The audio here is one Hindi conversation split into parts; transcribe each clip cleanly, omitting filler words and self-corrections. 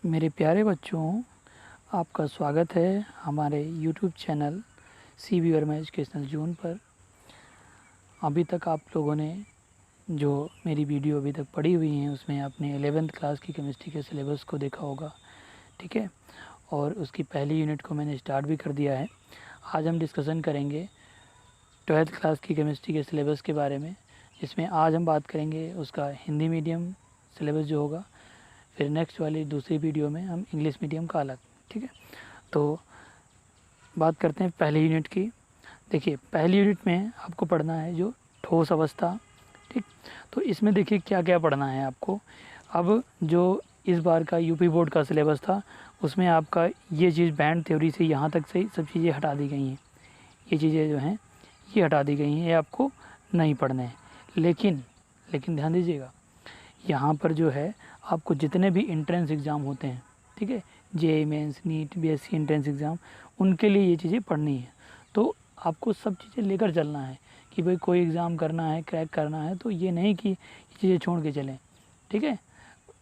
मेरे प्यारे बच्चों, आपका स्वागत है हमारे YouTube channel CB Verma educational zone पर। अभी तक आप लोगों ने जो मेरी वीडियो अभी तक पढ़ी हुई हैं उसमें आपने 11th क्लास की केमिस्ट्री के सिलेबस को देखा होगा, ठीक है। और उसकी पहली यूनिट को मैंने स्टार्ट भी कर दिया है। आज हम डिस्कशन करेंगे 12th क्लास की केमिस्ट्री के सिलेबस के बारे में, जिसमें आज हम बात करेंगे उसका हिंदी मीडियम सिलेबस जो होगा, फिर नेक्स्ट वाली दूसरी वीडियो में हम इंग्लिश मीडियम का अलग, ठीक है। तो बात करते हैं पहली यूनिट की। देखिए, पहली यूनिट में आपको पढ़ना है जो ठोस अवस्था, ठीक। तो इसमें देखिए क्या क्या पढ़ना है आपको। अब जो इस बार का यूपी बोर्ड का सिलेबस था उसमें आपका ये चीज़ बैंड थ्योरी से यहाँ तक से सब चीज़ें हटा दी गई हैं। ये चीज़ें जो हैं ये हटा दी गई हैं, ये आपको नहीं पढ़ने हैं। लेकिन ध्यान दीजिएगा, यहाँ पर जो है आपको जितने भी एंट्रेंस एग्ज़ाम होते हैं, ठीक है, JEE mains, NEET, BSc entrance exam, उनके लिए ये चीज़ें पढ़नी है। तो आपको सब चीज़ें लेकर चलना है कि भाई कोई एग्ज़ाम करना है, क्रैक करना है, तो ये नहीं कि ये चीज़ें छोड़ के चलें, ठीक है।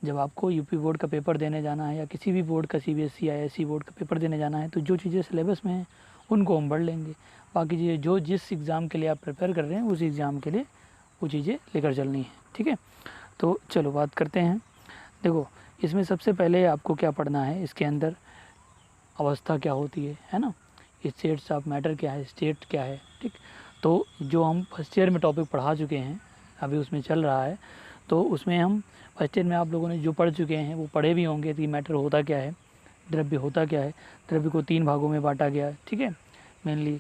जब आपको यूपी बोर्ड का पेपर देने जाना है या किसी भी बोर्ड का CBSE ISC बोर्ड का पेपर देने जाना है, तो जो चीज़ें सिलेबस में हैं उनको हम पढ़ लेंगे। बाकी चीज़ें जो जिस एग्ज़ाम के लिए आप प्रिपेयर कर रहे हैं उस एग्ज़ाम के लिए वो चीज़ें लेकर चलनी है, ठीक है। तो चलो बात करते हैं। देखो, इसमें सबसे पहले आपको क्या पढ़ना है, इसके अंदर अवस्था क्या होती है ना, स्टेट्स ऑफ मैटर क्या है, स्टेट क्या है, ठीक। तो जो हम फर्स्ट ईयर में टॉपिक पढ़ा चुके हैं, अभी उसमें चल रहा है, तो उसमें हम फर्स्ट ईयर में आप लोगों ने जो पढ़ चुके हैं वो पढ़े भी होंगे कि मैटर होता क्या है, द्रव्य होता क्या है। द्रव्य को 3 भागों में बांटा गया, ठीक है, मेनली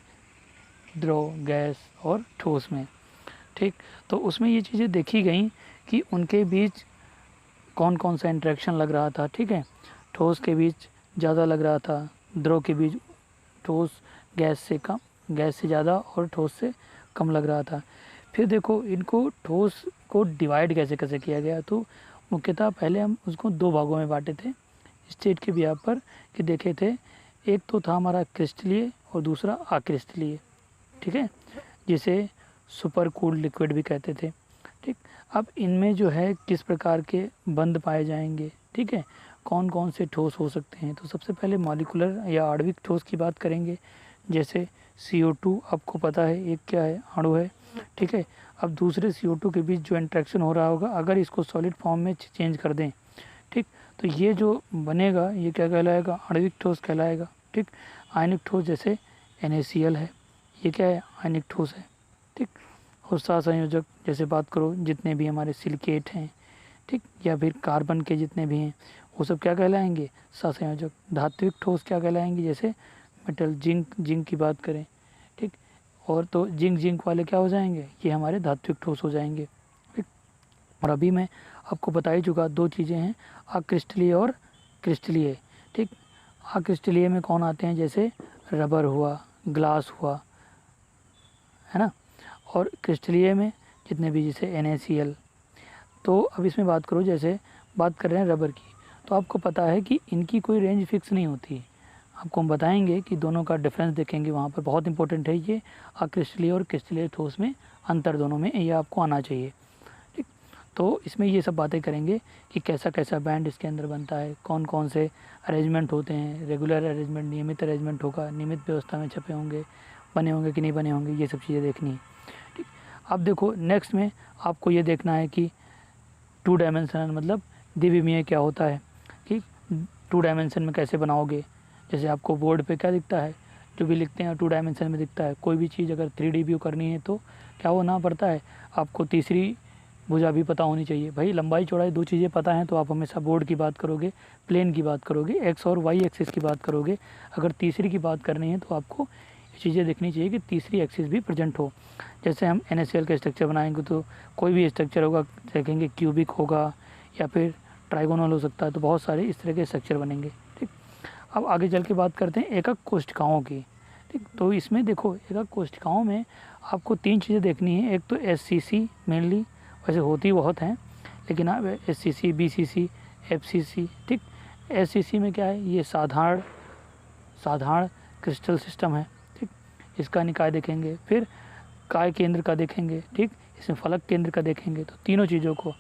द्रव, गैस और ठोस में, ठीक। तो उसमें ये चीज़ें देखी गई कि उनके बीच कौन कौन सा इंटरेक्शन लग रहा था, ठीक है। ठोस के बीच ज़्यादा लग रहा था, द्रव के बीच ठोस गैस से कम, गैस से ज़्यादा और ठोस से कम लग रहा था। फिर देखो इनको ठोस को डिवाइड कैसे कैसे किया गया, तो मुख्यतः पहले हम उसको 2 भागों में बांटे थे स्टेट के बिहार पर, कि देखे थे। एक तो था हमारा क्रिस्टलीय और दूसरा अक्रिस्टलीय, ठीक है, जिसे सुपर कूल्ड लिक्विड भी कहते थे, ठीक। अब इनमें जो है किस प्रकार के बंध पाए जाएंगे, ठीक है, कौन कौन से ठोस हो सकते हैं। तो सबसे पहले मॉलिक्यूलर या आणविक ठोस की बात करेंगे, जैसे CO2 आपको पता है एक क्या है, अणु है, ठीक है। अब दूसरे CO2 के बीच जो इंट्रैक्शन हो रहा होगा, अगर इसको सॉलिड फॉर्म में चेंज कर दें, ठीक, तो ये जो बनेगा ये क्या कहलाएगा, आणविक ठोस कहलाएगा, ठीक। आयनिक ठोस जैसे NaCl है, ये क्या है, आयनिक ठोस है, ठीक। और सहसंयोजक जैसे बात करो, जितने भी हमारे सिलिकेट हैं, ठीक, या फिर कार्बन के जितने भी हैं वो सब क्या कहलाएंगे, सहसंयोजक। धात्विक ठोस क्या कहलाएंगे, जैसे मेटल, जिंक की बात करें, ठीक। और तो जिंक वाले क्या हो जाएंगे, ये हमारे धात्विक ठोस हो जाएंगे, ठीक। और अभी मैं आपको बता ही चुका 2 चीज़ें हैं, अक्रिस्टलीय और क्रिस्टलीय, ठीक। अक्रिस्टलीय में कौन आते हैं, जैसे रबर हुआ, ग्लास हुआ, है ना। और क्रिस्टलीय में जितने भी, जैसे NaCl। तो अब इसमें बात करो, जैसे बात कर रहे हैं रबर की, तो आपको पता है कि इनकी कोई रेंज फिक्स नहीं होती। आपको हम बताएंगे कि दोनों का डिफरेंस देखेंगे, वहाँ पर बहुत इंपॉर्टेंट है ये अक्रिस्टलीय और क्रिस्टलीय ठोस में अंतर, दोनों में ये आपको आना चाहिए, ठीक। तो इसमें ये सब बातें करेंगे कि कैसा कैसा बैंड इसके अंदर बनता है, कौन कौन से अरेंजमेंट होते हैं, रेगुलर अरेंजमेंट, नियमित अरेंजमेंट होगा, नियमित व्यवस्था में छपे होंगे, बने होंगे कि नहीं बने होंगे, ये सब चीज़ें देखनी है, ठीक। अब देखो नेक्स्ट में आपको ये देखना है कि 2 डायमेंशनल मतलब द्विविमीय क्या होता है, कि 2 डायमेंशन में कैसे बनाओगे। जैसे आपको बोर्ड पे क्या दिखता है, जो भी लिखते हैं 2 डायमेंशन में दिखता है। कोई भी चीज़ अगर 3D व्यू करनी है तो क्या होना पड़ता है, आपको तीसरी भुजा भी पता होनी चाहिए। भाई लंबाई चौड़ाई 2 चीज़ें पता हैं तो आप हमेशा बोर्ड की बात करोगे, प्लेन की बात करोगे, X और Y एक्सिस की बात करोगे। अगर तीसरी की बात करनी है तो आपको ये चीज़ें देखनी चाहिए कि तीसरी एक्सिस भी प्रेजेंट हो। जैसे हम NaCl का स्ट्रक्चर बनाएंगे तो कोई भी स्ट्रक्चर होगा, देखेंगे क्यूबिक होगा या फिर ट्राइगोनल हो सकता है, तो बहुत सारे इस तरह के स्ट्रक्चर बनेंगे, ठीक। अब आगे चल के बात करते हैं एकक कोष्ठकाओं की, ठीक। तो इसमें देखो एकक कोष्ठकाओं में आपको 3 चीज़ें देखनी है। एक तो SCC मेनली, वैसे होती बहुत हैं लेकिन आप SCC, BCC, FCC, ठीक। SCC में क्या है, ये साधारण क्रिस्टल सिस्टम है, ठीक। इसका निकाय देखेंगे, फिर काय केंद्र का देखेंगे, ठीक, इसमें फलक केंद्र का देखेंगे, तो तीनों चीज़ों को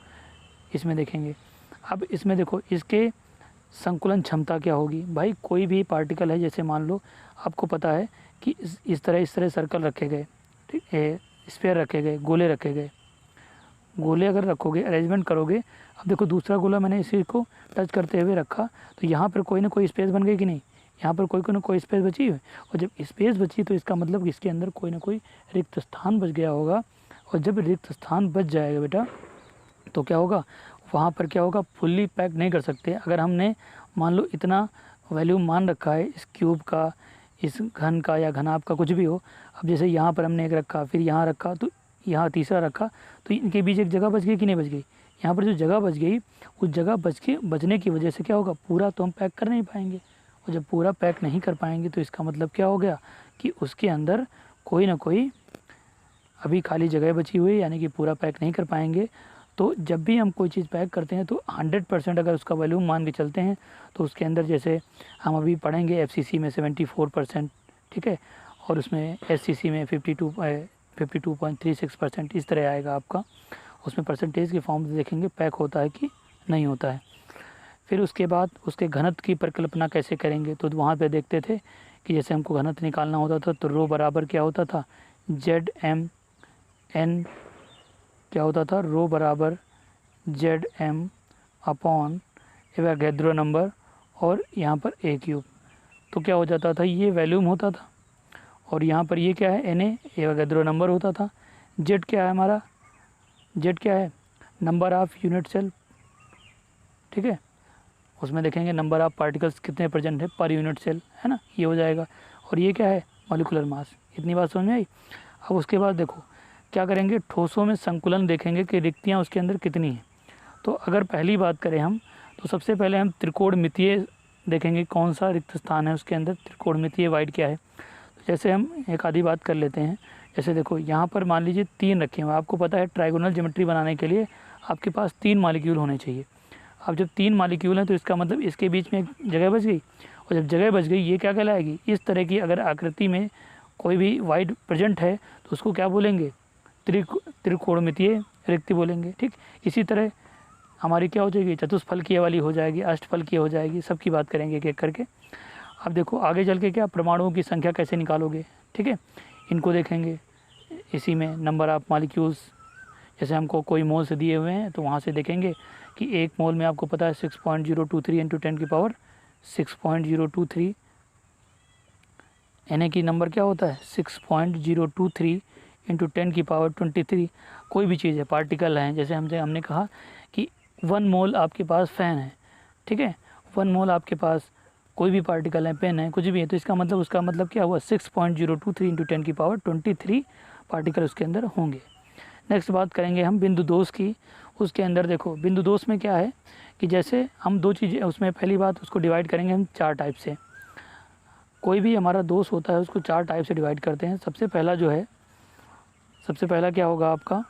इसमें देखेंगे। अब इसमें देखो इसके संकुलन क्षमता क्या होगी। भाई कोई भी पार्टिकल है, जैसे मान लो आपको पता है कि इस तरह सर्कल रखे गए, ठीक है, स्फीयर रखे गए, गोले रखे गए, गोले अगर रखोगे, अरेंजमेंट करोगे, अब देखो दूसरा गोला मैंने इसी को टच करते हुए रखा तो यहाँ पर कोई ना कोई स्पेस बन गई कि नहीं, यहाँ पर कोई ना कोई स्पेस बची है, और जब स्पेस बची तो इसका मतलब इसके अंदर कोई ना कोई रिक्त स्थान बच गया होगा। और जब रिक्त स्थान बच जाएगा बेटा तो क्या होगा, वहाँ पर क्या होगा, फुल्ली पैक नहीं कर सकते। अगर हमने मान लो इतना वैल्यूम मान रखा है इस क्यूब का, इस घन का या घनाभ का, कुछ भी हो, अब जैसे यहाँ पर हमने एक रखा, फिर यहाँ रखा, तो यहाँ तीसरा रखा, तो इनके बीच एक जगह बच गई कि नहीं बच गई। यहाँ पर जो जगह बच गई, उस जगह बचने की वजह से क्या होगा, पूरा तो हम पैक कर नहीं पाएंगे, और जब पूरा पैक नहीं कर पाएंगे तो इसका मतलब क्या हो गया कि उसके अंदर कोई ना कोई अभी खाली जगह बची हुई है, यानी कि पूरा पैक नहीं कर पाएंगे। तो जब भी हम कोई चीज़ पैक करते हैं तो 100% अगर उसका वॉल्यूम मान के चलते हैं तो उसके अंदर, जैसे हम अभी पढ़ेंगे FCC में 74%, ठीक है, और उसमें SCC में 52.36%, इस तरह आएगा आपका। उसमें परसेंटेज के फॉर्म से देखेंगे पैक होता है कि नहीं होता है। फिर उसके बाद उसके घनत्व की परिकल्पना कैसे करेंगे, तो वहाँ पे देखते थे कि जैसे हमको घनत्व निकालना होता था तो रो बराबर क्या होता था, ZMN क्या होता था, रो बराबर ZM अपॉन एवोगैड्रो नंबर और यहाँ पर A क्यूब। तो क्या हो जाता था, ये वैल्यूम होता था, और यहाँ पर ये क्या है, Na एवोगैड्रो नंबर होता था। Z क्या है हमारा, Z क्या है, नंबर ऑफ यूनिट सेल, ठीक है, उसमें देखेंगे नंबर ऑफ पार्टिकल्स कितने प्रेजेंट है पर यूनिट सेल, है ना, ये हो जाएगा। और ये क्या है, मॉलिक्यूलर मास। इतनी बात समझ में आई। अब उसके बाद देखो क्या करेंगे, ठोसों में संकुलन देखेंगे कि रिक्तियाँ उसके अंदर कितनी हैं। तो अगर पहली बात करें हम, तो सबसे पहले हम त्रिकोणमितीय देखेंगे, कौन सा रिक्त स्थान है उसके अंदर, त्रिकोणमितीय वाइड क्या है। तो जैसे हम एक आधी बात कर लेते हैं, जैसे देखो यहाँ पर मान लीजिए 3 रखे हुए, आपको पता है ट्राइगोनल ज्योमेट्री बनाने के लिए आपके पास 3 मॉलिक्यूल होने चाहिए। अब जब 3 मॉलिक्यूल हैं तो इसका मतलब इसके बीच में एक जगह बच गई, और जब जगह बच गई ये क्या कहलाएगी, इस तरह की अगर आकृति में कोई भी वाइड प्रेजेंट है तो उसको क्या बोलेंगे, त्रिकोणमितीय रिक्ति बोलेंगे। ठीक, इसी तरह हमारी क्या हो जाएगी, चतुष्फलकीय वाली हो जाएगी, अष्टफलकीय हो जाएगी, सबकी बात करेंगे एक एक करके। अब देखो आगे चल के क्या, परमाणुओं की संख्या कैसे निकालोगे, ठीक है, इनको देखेंगे। इसी में नंबर ऑफ मॉलिक्यूल्स, जैसे हमको कोई मोल से दिए हुए हैं तो वहाँ से देखेंगे कि एक मोल में आपको पता है 6.023 इंटू 10 की पावर 6.023, Na की नंबर क्या होता है 6.023 इंटू 10 की पावर 23। कोई भी चीज़ है, पार्टिकल है, जैसे हमने कहा कि 1 मोल आपके पास फ़ैन है, ठीक है, 1 मोल आपके पास कोई भी पार्टिकल है, पेन है, कुछ भी है, तो इसका मतलब, उसका मतलब क्या हुआ 6.023 इंटू 10 की पावर 23 पार्टिकल उसके अंदर होंगे। नेक्स्ट बात करेंगे हम बिंदु दोष की। उसके अंदर देखो बिंदु दोष में क्या है कि जैसे हम 2 चीज़ें, उसमें पहली बात उसको डिवाइड करेंगे हम 4 टाइप से। कोई भी हमारा दोष होता है उसको 4 टाइप से डिवाइड करते हैं। सबसे पहला जो है, सबसे पहला क्या होगा आपका,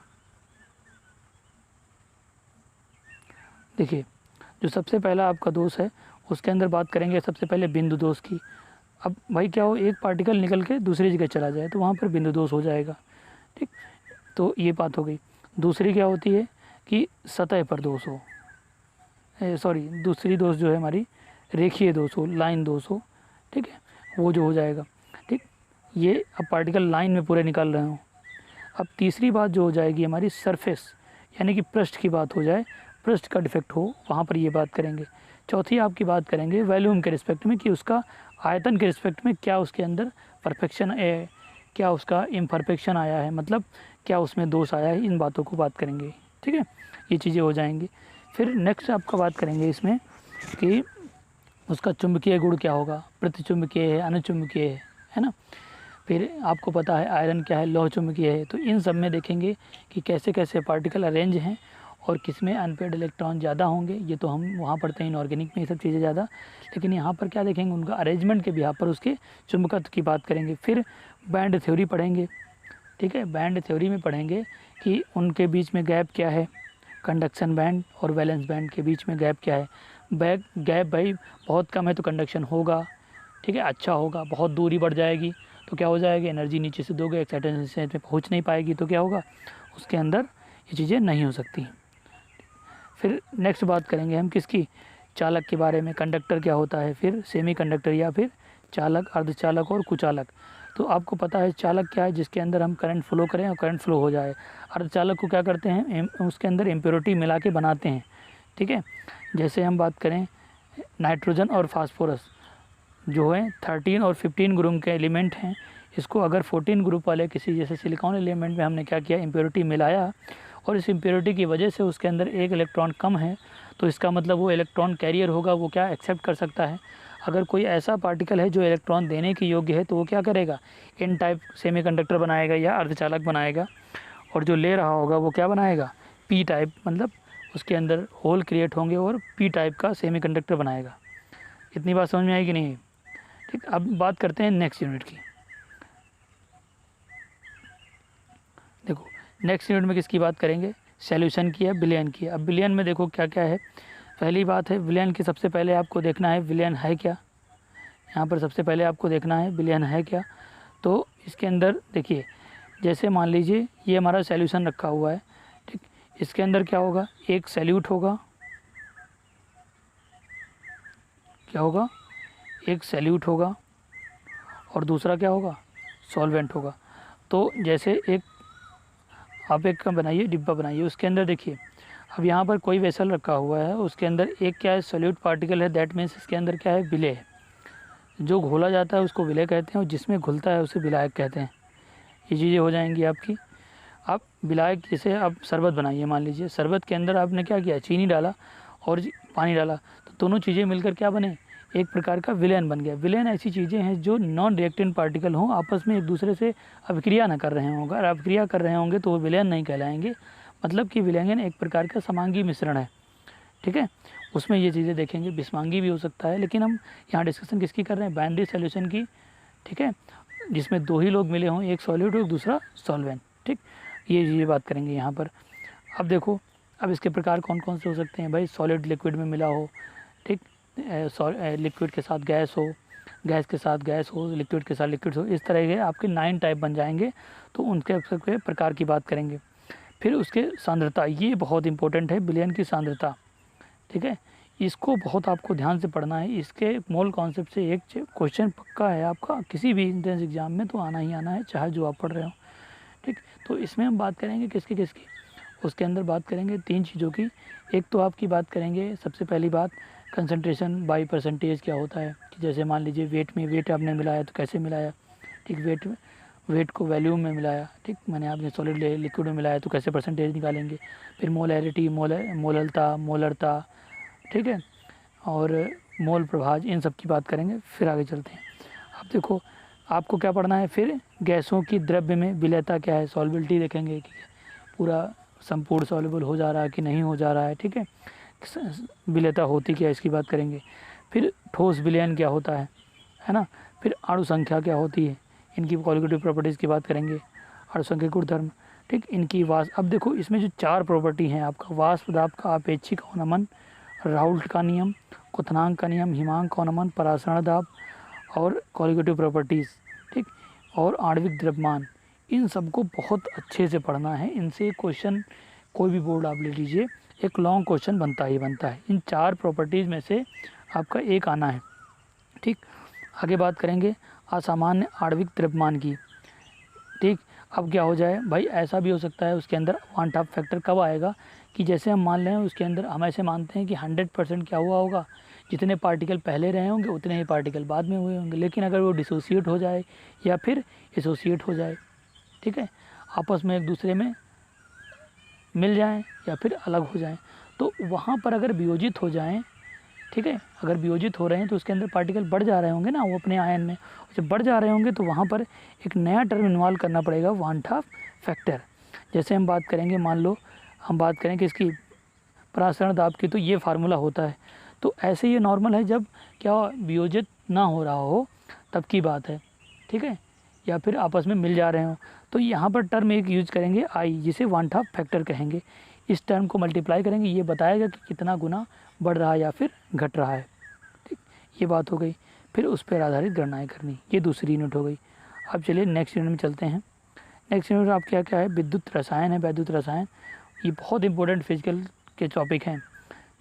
देखिए जो सबसे पहला आपका दोष है उसके अंदर बात करेंगे सबसे पहले बिंदु दोष की। अब भाई क्या हो, एक पार्टिकल निकल के दूसरी जगह चला जाए तो वहाँ पर बिंदु दोष हो जाएगा, ठीक, तो ये बात हो गई। दूसरी क्या होती है कि सतह पर दोष हो, सॉरी दूसरी दोष जो है हमारी रेखीय दोष हो, लाइन दोष हो, ठीक है, वो जो हो जाएगा, ठीक, ये अब पार्टिकल लाइन में पूरे निकल रहे हो। अब तीसरी बात जो हो जाएगी हमारी सरफेस, यानी कि पृष्ठ की बात हो जाए, पृष्ठ का डिफेक्ट हो, वहाँ पर ये बात करेंगे। चौथी आपकी बात करेंगे वॉल्यूम के रिस्पेक्ट में कि उसका आयतन के रिस्पेक्ट में क्या उसके अंदर परफेक्शन है, क्या उसका इम्परफेक्शन आया है, मतलब क्या उसमें दोष आया है, इन बातों को बात करेंगे, ठीक है, ये चीज़ें हो जाएंगी। फिर नेक्स्ट आपका बात करेंगे इसमें कि उसका चुंबकीय गुण क्या होगा, प्रतिचुंबकीय है, अनुचुंबकीय है ना। फिर आपको पता है आयरन क्या है, लौह चुंबकीय है। तो इन सब में देखेंगे कि कैसे कैसे पार्टिकल अरेंज हैं और किसमें अनपेड इलेक्ट्रॉन ज़्यादा होंगे। ये तो हम वहाँ पढ़ते हैं इनऑर्गेनिक में ये सब चीज़ें ज़्यादा, लेकिन यहाँ पर क्या देखेंगे, उनका अरेंजमेंट के बिहाफ पर उसके चुंबकत्व की बात करेंगे। फिर बैंड थ्योरी पढ़ेंगे, ठीक है, बैंड थ्योरी में पढ़ेंगे कि उनके बीच में गैप क्या है, कंडक्शन बैंड और वैलेंस बैंड के बीच में गैप क्या है। गैप भाई बहुत कम है तो कंडक्शन होगा, ठीक है, अच्छा होगा, बहुत दूरी बढ़ जाएगी तो क्या हो जाएगा, एनर्जी नीचे से दोगे, एक्साइटेशन से में पहुँच नहीं पाएगी तो क्या होगा, उसके अंदर ये चीज़ें नहीं हो सकती। फिर नेक्स्ट बात करेंगे हम किसकी, चालक के बारे में, कंडक्टर क्या होता है, फिर सेमी कंडक्टर या फिर चालक, अर्धचालक और कुचालक। तो आपको पता है चालक क्या है, जिसके अंदर हम करंट फ्लो करें और करंट फ्लो हो जाए। अर्धचालक को क्या करते हैं, उसके अंदर इम्प्योरिटी मिला के बनाते हैं, ठीक है। जैसे हम बात करें नाइट्रोजन और फास्फोरस जो है 13 और 15 ग्रुप के एलिमेंट हैं। इसको अगर 14 ग्रुप वाले किसी जैसे सिलिकॉन एलिमेंट में हमने क्या किया, इम्प्योरिटी मिलाया, और इस इम्प्योरिटी की वजह से उसके अंदर एक इलेक्ट्रॉन कम है, तो इसका मतलब वो इलेक्ट्रॉन कैरियर होगा, वो क्या एक्सेप्ट कर सकता है। अगर कोई ऐसा पार्टिकल है जो इलेक्ट्रॉन देने के योग्य है, तो वो क्या करेगा, एन टाइप सेमीकंडक्टर बनाएगा या अर्धचालक बनाएगा, और जो ले रहा होगा वो क्या बनाएगा, पी टाइप, मतलब उसके अंदर होल क्रिएट होंगे और पी टाइप का सेमीकंडक्टर बनाएगा। इतनी बात समझ में आई कि नहीं? ठीक, अब बात करते हैं नेक्स्ट यूनिट की। देखो नेक्स्ट यूनिट में किसकी बात करेंगे, सॉल्यूशन की है, विलयन की है। अब विलयन में देखो क्या क्या है। पहली बात है विलयन की, सबसे पहले आपको देखना है विलयन है क्या। यहाँ पर सबसे पहले आपको देखना है विलयन है क्या। तो इसके अंदर देखिए, जैसे मान लीजिए ये हमारा सॉल्यूशन रखा हुआ है, ठीक, इसके अंदर क्या होगा, एक सॉल्यूट होगा, क्या होगा, एक सॉल्यूट होगा, और दूसरा क्या होगा, सॉल्वेंट होगा। तो जैसे एक आप एक का बनाइए, डिब्बा बनाइए, उसके अंदर देखिए, अब यहाँ पर कोई वेसल रखा हुआ है, उसके अंदर एक क्या है, सॉल्यूट पार्टिकल है, दैट मीन्स इसके अंदर क्या है, विलेय है। जो घोला जाता है उसको विलेय कहते हैं, और जिसमें घुलता है उसे विलायक कहते हैं। ये चीज़ें हो जाएंगी आपकी। आप विलायक, जैसे आप शरबत बनाइए, मान लीजिए शरबत के अंदर आपने क्या किया, चीनी डाला और पानी डाला, तो दोनों चीज़ें मिलकर क्या बने, एक प्रकार का विलयन बन गया। विलयन ऐसी चीज़ें हैं जो नॉन रिएक्टेंट पार्टिकल हों, आपस में एक दूसरे से अभिक्रिया ना कर रहे हों। अगर अभिक्रिया कर रहे होंगे तो वो विलयन नहीं कहलाएंगे, मतलब कि विलयन एक प्रकार का समांगी मिश्रण है, ठीक है। उसमें ये चीज़ें देखेंगे, विषमांगी भी हो सकता है, लेकिन हम यहाँ डिस्कशन किसकी कर रहे हैं, बाइनरी सॉल्यूशन की, ठीक है, जिसमें दो ही लोग मिले हों, एक सॉलिड और दूसरा सॉल्वेंट, ठीक। ये बात करेंगे यहाँ पर। अब देखो, अब इसके प्रकार कौन कौन से हो सकते हैं भाई, सॉलिड लिक्विड में मिला हो, ठीक, लिक्विड के साथ गैस हो, गैस के साथ गैस हो, लिक्विड के साथ लिक्विड हो, इस तरह के आपके 9 टाइप बन जाएंगे। तो उनके सबके प्रकार की बात करेंगे। फिर उसके सांद्रता, ये बहुत इंपॉर्टेंट है, विलयन की सांद्रता, ठीक है, इसको बहुत आपको ध्यान से पढ़ना है। इसके मोल कॉन्सेप्ट से एक क्वेश्चन पक्का है आपका किसी भी एंट्रेंस एग्जाम में, तो आना ही आना है, चाहे जो आप पढ़ रहे हो, ठीक। तो इसमें हम बात करेंगे किसकी, उसके अंदर बात करेंगे 3 चीज़ों की। एक तो आपकी बात करेंगे, सबसे पहली बात कंसंट्रेशन बाई परसेंटेज क्या होता है, कि जैसे मान लीजिए वेट में, वेट आपने मिलाया तो कैसे मिलाया, ठीक, वेट को वैल्यूम में मिलाया, ठीक, मैंने आपने सॉलिड लिक्विड में मिलाया तो कैसे परसेंटेज निकालेंगे। फिर मोलैरिटी, मोलरता, ठीक है, और मोल प्रभाज, इन सब की बात करेंगे। फिर आगे चलते हैं। अब देखो आपको क्या पढ़ना है, फिर गैसों की द्रव्य में विलयता क्या है, सॉल्बिलिटी देखेंगे कि पूरा संपूर्ण सॉल्युबल हो जा रहा है कि नहीं हो जा रहा है, ठीक है, विलयता होती क्या है, इसकी बात करेंगे। फिर ठोस विलयन क्या होता है ना। फिर अणु संख्या क्या होती है, इनकी क्वालिटेटिव प्रॉपर्टीज़ की बात करेंगे, अणु संख्या गुणधर्म, ठीक, इनकी अब देखो इसमें जो 4 प्रॉपर्टी हैं, आपका वाष्प दाब का अपेक्षिक अवनमन, राउल्ट का नियम, क्वथनांक का नियम, हिमांक का अवनमन, परासरण दाब और क्वालिटेटिव प्रॉपर्टीज़, ठीक, और आणविक द्रव्यमान, इन सबको बहुत अच्छे से पढ़ना है। इनसे क्वेश्चन कोई भी बोर्ड आप ले लीजिए, एक लॉन्ग क्वेश्चन बनता ही बनता है। इन 4 प्रॉपर्टीज़ में से आपका एक आना है, ठीक। आगे बात करेंगे असामान्य आणविक द्रव्यमान की, ठीक। अब क्या हो जाए भाई, ऐसा भी हो सकता है उसके अंदर वान टॉप फैक्टर कब आएगा, कि जैसे हम मान लें उसके अंदर हम ऐसे मानते हैं कि 100% क्या हुआ होगा, जितने पार्टिकल पहले रहे होंगे उतने ही पार्टिकल बाद में हुए होंगे। लेकिन अगर वो डिसोसिएट हो जाए या फिर एसोसिएट हो जाए, ठीक है, आपस में एक दूसरे में मिल जाएं या फिर अलग हो जाएं, तो वहाँ पर अगर वियोजित हो जाएं, ठीक है, अगर वियोजित हो रहे हैं तो उसके अंदर पार्टिकल बढ़ जा रहे होंगे ना, वो अपने आयन में जब बढ़ जा रहे होंगे तो वहाँ पर एक नया टर्म इन्वॉल्व करना पड़ेगा, वान टॉप फैक्टर। जैसे हम बात करेंगे, मान लो हम बात करें कि इसकी परासरण दाब की, तो ये फार्मूला होता है। तो ऐसे ये नॉर्मल है जब क्या वियोजित ना हो रहा हो तब की बात है, ठीक है, या फिर आपस में मिल जा रहे हों, तो यहाँ पर टर्म एक यूज करेंगे आई, जिसे वान टॉप फैक्टर कहेंगे। इस टर्म को मल्टीप्लाई करेंगे, ये बताएगा कि कितना गुना बढ़ रहा है या फिर घट रहा है, ठीक, ये बात हो गई। फिर उस पर आधारित गणनाएँ करनी, ये दूसरी यूनिट हो गई। अब चलिए नेक्स्ट यूनिट में चलते हैं। नेक्स्ट यूनिट आप क्या है, विद्युत रसायन है, वैद्युत रसायन, ये बहुत इंपॉर्टेंट फिजिकल के टॉपिक हैं,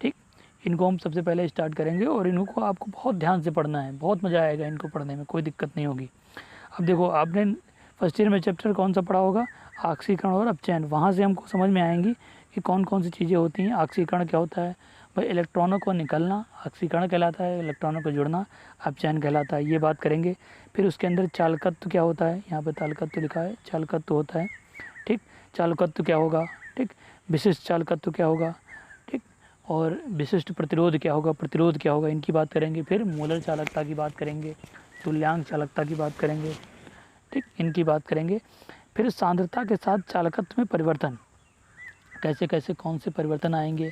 ठीक। इनको हम सबसे पहले स्टार्ट करेंगे और इनको आपको बहुत ध्यान से पढ़ना है, बहुत मज़ा आएगा इनको पढ़ने में, कोई दिक्कत नहीं होगी। अब देखो आपने फर्स्ट ईयर में चैप्टर कौन सा पढ़ा होगा, ऑक्सीकरण और अपचयन। वहाँ से हमको समझ में आएंगी कि कौन कौन सी चीज़ें होती हैं। ऑक्सीकरण क्या होता है भाई, इलेक्ट्रॉनों को निकलना ऑक्सीकरण कहलाता है, इलेक्ट्रॉनों को जुड़ना अपचयन कहलाता है, ये बात करेंगे। फिर उसके अंदर चालकत्व क्या होता है, यहाँ पर चालकत्व लिखा है, चालकत्व होता है, ठीक। चालकत्व क्या होगा, ठीक। विशिष्ट चालकत्व क्या होगा, ठीक। और विशिष्ट प्रतिरोध क्या होगा, प्रतिरोध क्या होगा, इनकी बात करेंगे। फिर मोलर चालकता की बात करेंगे, तुल्यांक चालकता की बात करेंगे, ठीक, इनकी बात करेंगे। फिर सांद्रता के साथ चालकत्व में परिवर्तन, कैसे कैसे कौन से परिवर्तन आएंगे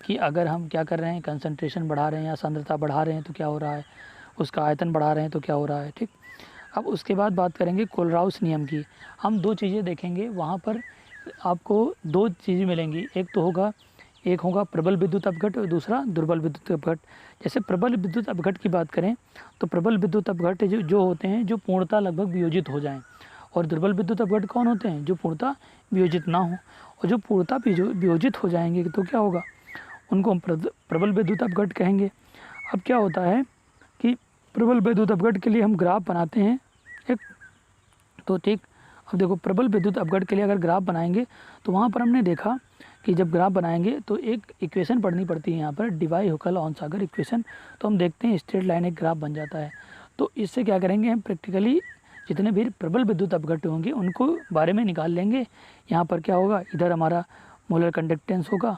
कि अगर हम क्या कर रहे हैं, कंसंट्रेशन बढ़ा रहे हैं या सांद्रता बढ़ा रहे हैं तो क्या हो रहा है, उसका आयतन बढ़ा रहे हैं तो क्या हो रहा है, ठीक। अब उसके बाद बात करेंगे कोलराउस नियम की। हम दो चीज़ें देखेंगे वहाँ पर, आपको दो चीज़ें मिलेंगी, एक होगा प्रबल विद्युत अपघट और दूसरा दुर्बल विद्युत अपघट। जैसे प्रबल विद्युत अपघट की बात करें तो प्रबल विद्युत अपघट जो होते हैं जो पूर्णतः लगभग वियोजित हो जाएं, और दुर्बल विद्युत अपघट कौन होते हैं, जो पूर्णतः वियोजित ना हो। और जो पूर्णतः वियोजित हो जाएंगे तो क्या होगा, उनको हम प्रबल विद्युत अपघट कहेंगे। अब क्या होता है कि प्रबल विद्युत अपघट के लिए हम ग्राफ बनाते हैं एक, तो ठीक। अब देखो प्रबल विद्युत अपघट के लिए अगर ग्राफ बनाएंगे तो वहाँ पर हमने देखा कि जब ग्राफ बनाएंगे तो एक इक्वेशन पढ़नी पड़ती है यहाँ पर, डिवाई हुकल ऑनसागर इक्वेशन। तो हम देखते हैं स्ट्रेट लाइन एक ग्राफ बन जाता है। तो इससे क्या करेंगे हम, प्रैक्टिकली जितने भी प्रबल विद्युत अपघट होंगे उनको बारे में निकाल लेंगे। यहाँ पर क्या होगा, इधर हमारा मोलर कंडक्टेंस होगा